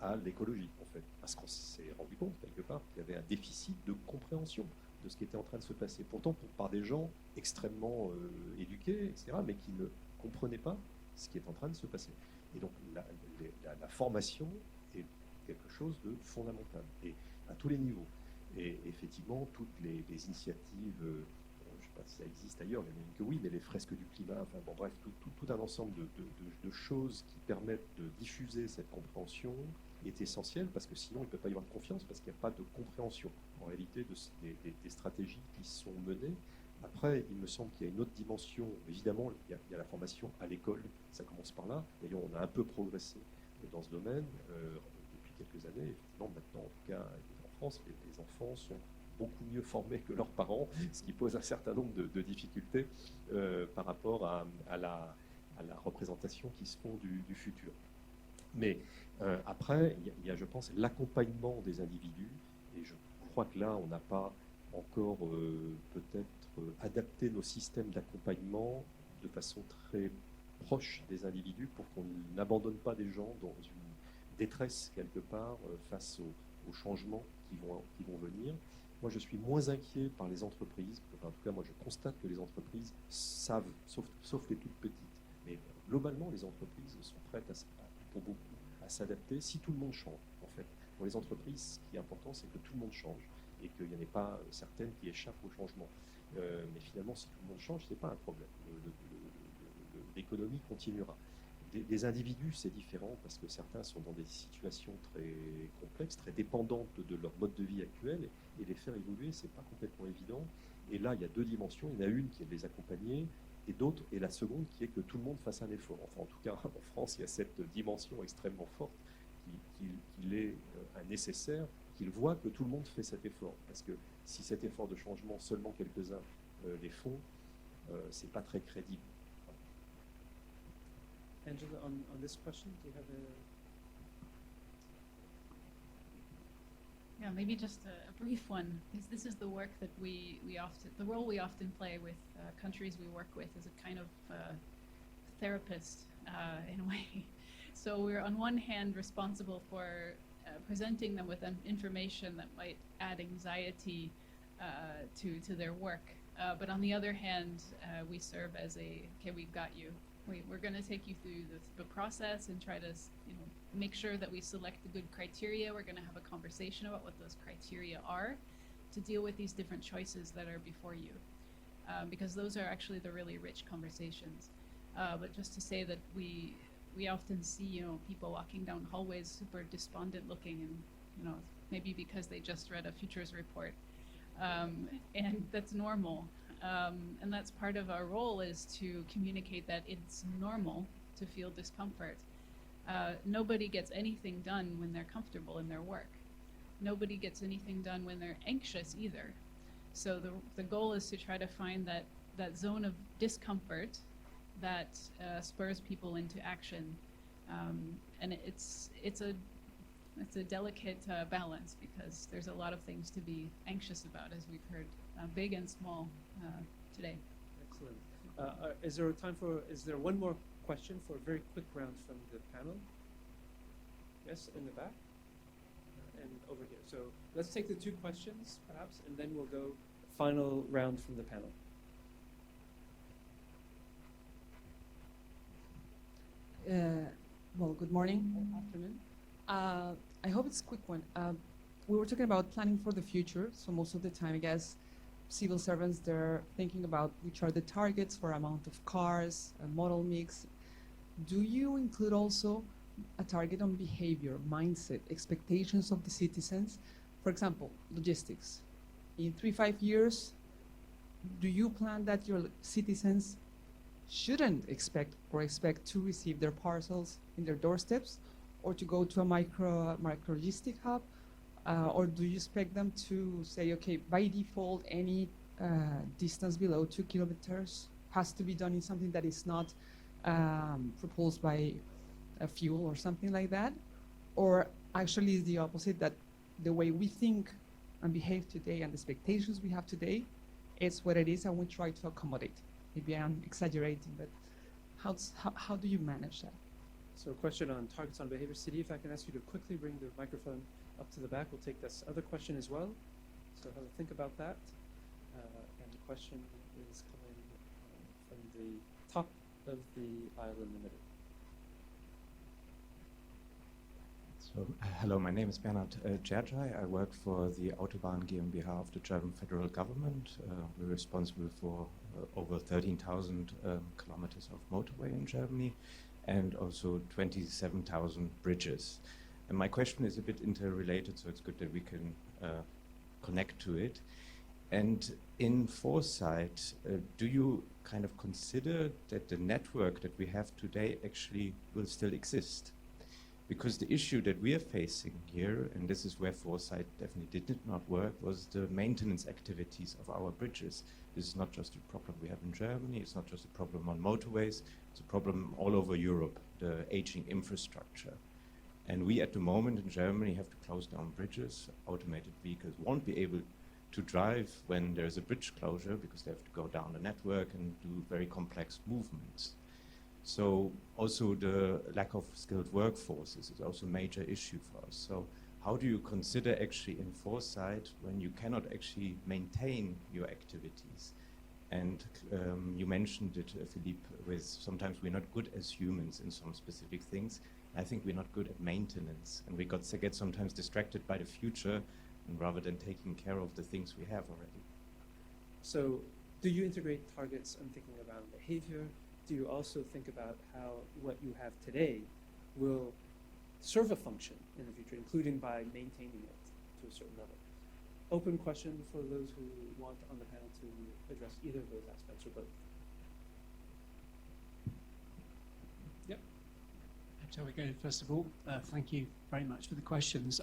à l'écologie, en fait, parce qu'on s'est rendu compte, quelque part, qu'il y avait un déficit de compréhension de ce qui était en train de se passer. Pourtant, par des gens extrêmement éduqués, etc., mais qui ne comprenaient pas ce qui est en train de se passer. Et donc, la formation est quelque chose de fondamental, et à tous les niveaux. Et effectivement, toutes les initiatives, je ne sais pas si ça existe ailleurs, il y en a une que oui, mais les fresques du climat, enfin bon, bref, tout un ensemble de choses qui permettent de diffuser cette compréhension est essentiel, parce que sinon il ne peut pas y avoir de confiance, parce qu'il n'y a pas de compréhension, en réalité, des stratégies qui sont menées. Après, il me semble qu'il y a une autre dimension, évidemment, il y a la formation à l'école, ça commence par là. D'ailleurs, on a un peu progressé dans ce domaine depuis quelques années. Effectivement, maintenant, en tout cas, en France, les enfants sont beaucoup mieux formés que leurs parents, ce qui pose un certain nombre de difficultés par rapport à la représentation qui se font du futur. Mais après, il y a, je pense, l'accompagnement des individus, et je crois que là, on n'a pas encore peut-être adapté nos systèmes d'accompagnement de façon très proche des individus pour qu'on n'abandonne pas des gens dans une détresse quelque part face aux changements qui vont venir. Moi, je suis moins inquiet par les entreprises. Enfin, en tout cas, moi, je constate que les entreprises savent, sauf les toutes petites. Mais globalement, les entreprises sont prêtes pour beaucoup à s'adapter si tout le monde change, en fait. Pour les entreprises, ce qui est important, c'est que tout le monde change et qu'il n'y en ait pas certaines qui échappent au changement. Mais finalement, si tout le monde change, ce n'est pas un problème. L'économie continuera. Des individus, c'est différent parce que certains sont dans des situations très complexes, très dépendantes de leur mode de vie actuel, et les faire évoluer, c'est pas complètement évident. Et là, il y a deux dimensions. Il y en a une qui est de les accompagner, et la seconde qui est que tout le monde fasse un effort. Enfin, en tout cas, en France, il y a cette dimension extrêmement forte qu'il est nécessaire, qu'il voit que tout le monde fait cet effort. Parce que si cet effort de changement, seulement quelques-uns les font, c'est pas très crédible. Angela, on this question, do you have Yeah, maybe just a brief one, because this is the work that the role we often play with countries we work with as a kind of therapist in a way. So we're on one hand responsible for presenting them with information that might add anxiety to their work. But on the other hand, we serve as okay, we've got you. We're going to take you through the process and try to make sure that we select the good criteria. We're going to have a conversation about what those criteria are to deal with these different choices that are before you. Because those are actually the really rich conversations. But just to say that we often see people walking down hallways super despondent looking, and maybe because they just read a futures report, and that's normal. And that's part of our role, is to communicate that it's normal to feel discomfort. Nobody gets anything done when they're comfortable in their work. Nobody gets anything done when they're anxious either. So the goal is to try to find that zone of discomfort that spurs people into action. And it's a delicate balance, because there's a lot of things to be anxious about, as we've heard, big and small today. Excellent. Is there one more question for a very quick round from the panel? Yes, in the back and over here. So let's take the two questions perhaps, and then we'll go final round from the panel. Well, good morning. Good afternoon. I hope it's a quick one. We were talking about planning for the future, so most of the time, I guess, civil servants, they're thinking about which are the targets for amount of cars, model mix. Do you include also a target on behavior, mindset, expectations of the citizens? For example, logistics. In 3-5 years, do you plan that your citizens shouldn't expect to receive their parcels in their doorsteps, or to go to a micro logistic hub? Or do you expect them to say, okay, by default, any distance below 2 kilometers has to be done in something that is not propelled by a fuel or something like that? Or actually is the opposite, that the way we think and behave today and the expectations we have today is what it is, and we try to accommodate? Maybe I'm exaggerating, but how do you manage that? So a question on targets on behavior. City, if I can ask you to quickly bring the microphone up to the back, we'll take this other question as well. So have a think about that. And the question is coming from the top of the aisle in the middle. So, hello, my name is Bernhard Djerdzaj. I work for the Autobahn GmbH of the German federal government. We're responsible for over 13,000 kilometers of motorway in Germany and also 27,000 bridges. And my question is a bit interrelated, so it's good that we can connect to it. And in foresight, do you kind of consider that the network that we have today actually will still exist? Because the issue that we are facing here, and this is where foresight definitely did not work, was the maintenance activities of our bridges. This is not just a problem we have in Germany, it's not just a problem on motorways, it's a problem all over Europe, the aging infrastructure. And we at the moment in Germany have to close down bridges. Automated vehicles won't be able to drive when there's a bridge closure because they have to go down the network and do very complex movements. So also the lack of skilled workforces is also a major issue for us. So how do you consider actually in foresight when you cannot actually maintain your activities? And you mentioned it, Philippe, with sometimes we're not good as humans in some specific things. I think we're not good at maintenance, and we get sometimes distracted by the future and rather than taking care of the things we have already. So do you integrate targets on thinking about behavior? Do you also think about how what you have today will serve a function in the future, including by maintaining it to a certain level? Open question for those who want on the panel to address either of those aspects or both. Yep. Shall we go first of all? Thank you very much for the questions.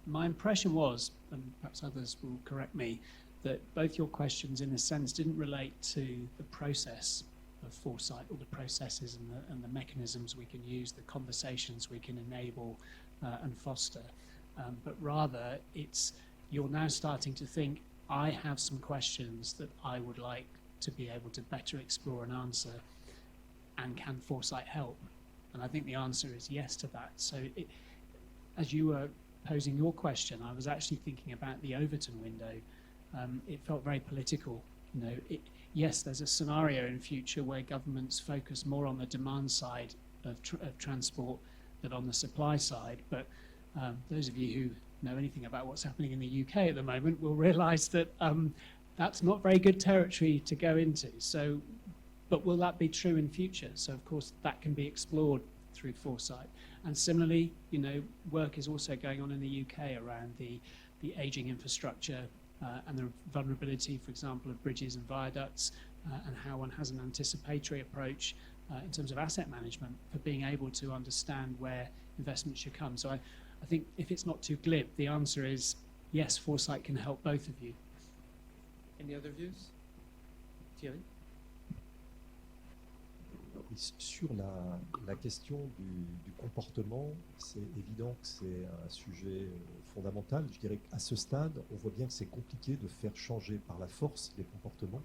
My impression was, and perhaps others will correct me, that both your questions in a sense didn't relate to the process of foresight or the processes and the mechanisms we can use, the conversations we can enable and foster, but rather it's you're now starting to think, I have some questions that I would like to be able to better explore and answer, and can foresight help? And I think the answer is yes to that. So as you were posing your question, I was actually thinking about the Overton window. It felt very political. You know, yes, there's a scenario in future where governments focus more on the demand side of transport than on the supply side. But those of you who know anything about what's happening in the UK at the moment will realise that that's not very good territory to go into. So, but will that be true in future? So, of course, that can be explored through foresight. And similarly, you know, work is also going on in the UK around the ageing infrastructure and the vulnerability, for example, of bridges and viaducts, and how one has an anticipatory approach in terms of asset management for being able to understand where investment should come. So I think if it's not too glib, the answer is yes, foresight can help both of you. Any other views? Thierry? Sur la question du comportement, c'est évident que c'est un sujet fondamental. Je dirais qu'à ce stade, on voit bien que c'est compliqué de faire changer par la force les comportements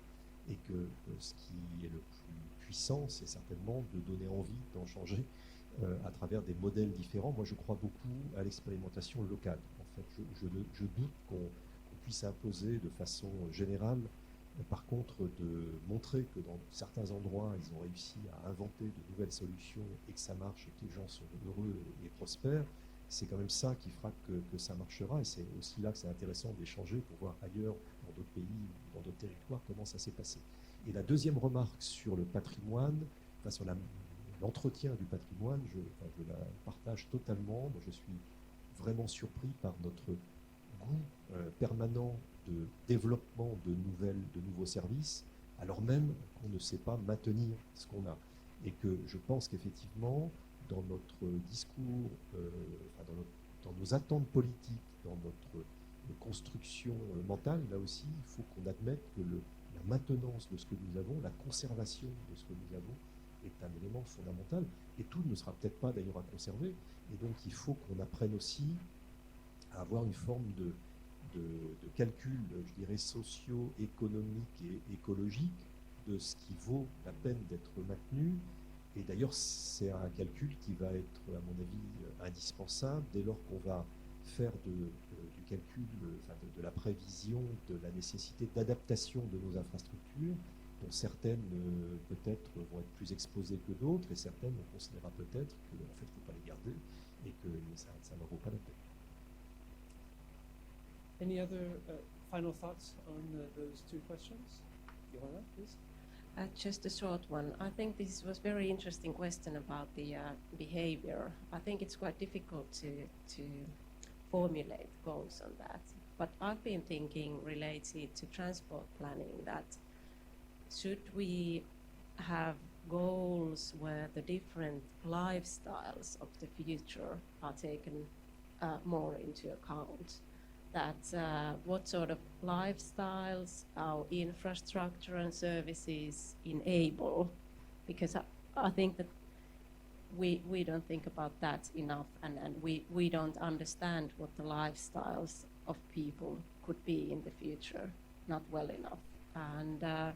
et que ce qui est le plus puissant, c'est certainement de donner envie d'en changer à travers des modèles différents. Moi, je crois beaucoup à l'expérimentation locale. En fait, je doute qu'on puisse imposer de façon générale. Par contre, de montrer que dans certains endroits, ils ont réussi à inventer de nouvelles solutions et que ça marche et que les gens sont heureux et prospèrent, c'est quand même ça qui fera que ça marchera. Et c'est aussi là que c'est intéressant d'échanger pour voir ailleurs dans d'autres pays, dans d'autres territoires, comment ça s'est passé. Et la deuxième remarque sur le patrimoine, enfin sur l'entretien du patrimoine, je la partage totalement. Moi, je suis vraiment surpris par notre goût permanent de développement de nouveaux services, alors même qu'on ne sait pas maintenir ce qu'on a. Et que je pense qu'effectivement, dans notre discours, dans nos attentes politiques, dans notre construction mentale, là aussi, il faut qu'on admette que la maintenance de ce que nous avons, la conservation de ce que nous avons, est un élément fondamental. Et tout ne sera peut-être pas d'ailleurs à conserver. Et donc, il faut qu'on apprenne aussi à avoir une forme de calcul, je dirais, socio-économique et écologique de ce qui vaut la peine d'être maintenu. Et d'ailleurs, c'est un calcul qui va être, à mon avis, indispensable dès lors qu'on va faire du calcul, de la prévision, de la nécessité d'adaptation de nos infrastructures, dont certaines peut-être vont être plus exposées que d'autres, et certaines on considérera peut-être qu'en fait, il ne faut pas les garder et que ça ne vaut pas la peine. Any other final thoughts on those two questions? Johanna, please. Just a short one. I think this was very interesting question about the behavior. I think it's quite difficult to formulate goals on that. But I've been thinking related to transport planning that should we have goals where the different lifestyles of the future are taken more into account? That what sort of lifestyles our infrastructure and services enable, because I think that we don't think about that enough, and we don't understand what the lifestyles of people could be in the future, not well enough. And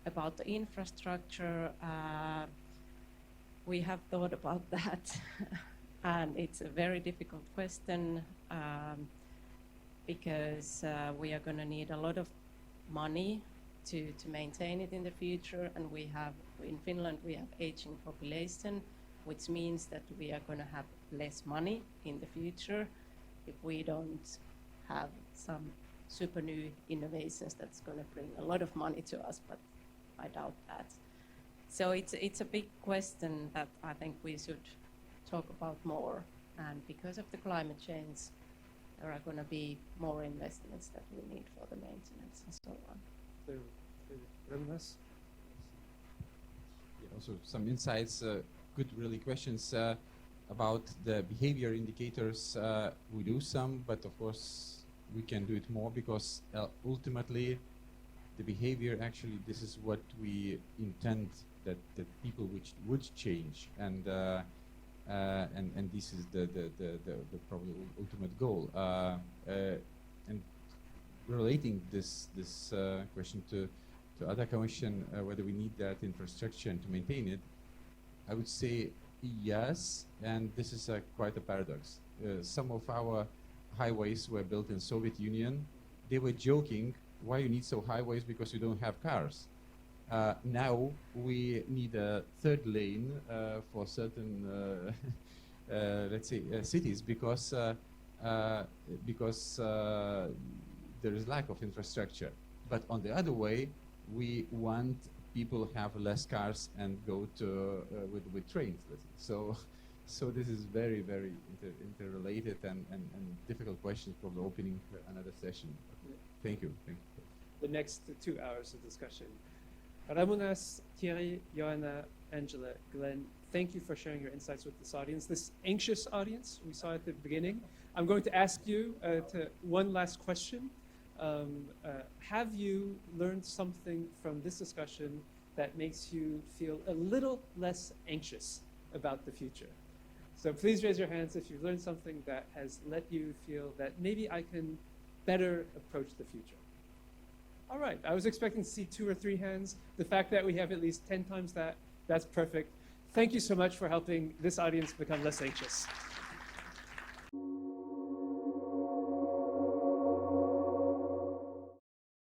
about the infrastructure, we have thought about that, and it's a very difficult question. Because we are going to need a lot of money to maintain it in the future, and in Finland we have aging population, which means that we are going to have less money in the future if we don't have some super new innovations that's going to bring a lot of money to us, but I doubt that. So it's a big question that I think we should talk about more, and because of the climate change, there are going to be more investments that we need for the maintenance and so on. So, Ramūnas? Yeah, also some insights, good really questions about the behavior indicators. We do some, but of course we can do it more, because ultimately the behavior, actually this is what we intend that people which would change, and this is the probably ultimate goal. And relating this question to other question, whether we need that infrastructure and to maintain it, I would say yes, and this is quite a paradox. Some of our highways were built in Soviet Union. They were joking, why you need so highways, because you don't have cars. Now we need a third lane for certain, let's say, cities, because there is lack of infrastructure. But on the other way, we want people have less cars and go to with trains. So this is very, very interrelated and difficult questions, probably opening another session. Thank you. Thank you. The next 2 hours of discussion. Ramūnas, Thierry, Johanna, Angela, Glenn, thank you for sharing your insights with this audience, this anxious audience we saw at the beginning. I'm going to ask you one last question. Have you learned something from this discussion that makes you feel a little less anxious about the future? So please raise your hands if you've learned something that has let you feel that maybe I can better approach the future. All right, I was expecting to see 2 or 3 hands. The fact that we have at least 10 times that, that's perfect. Thank you so much for helping this audience become less anxious.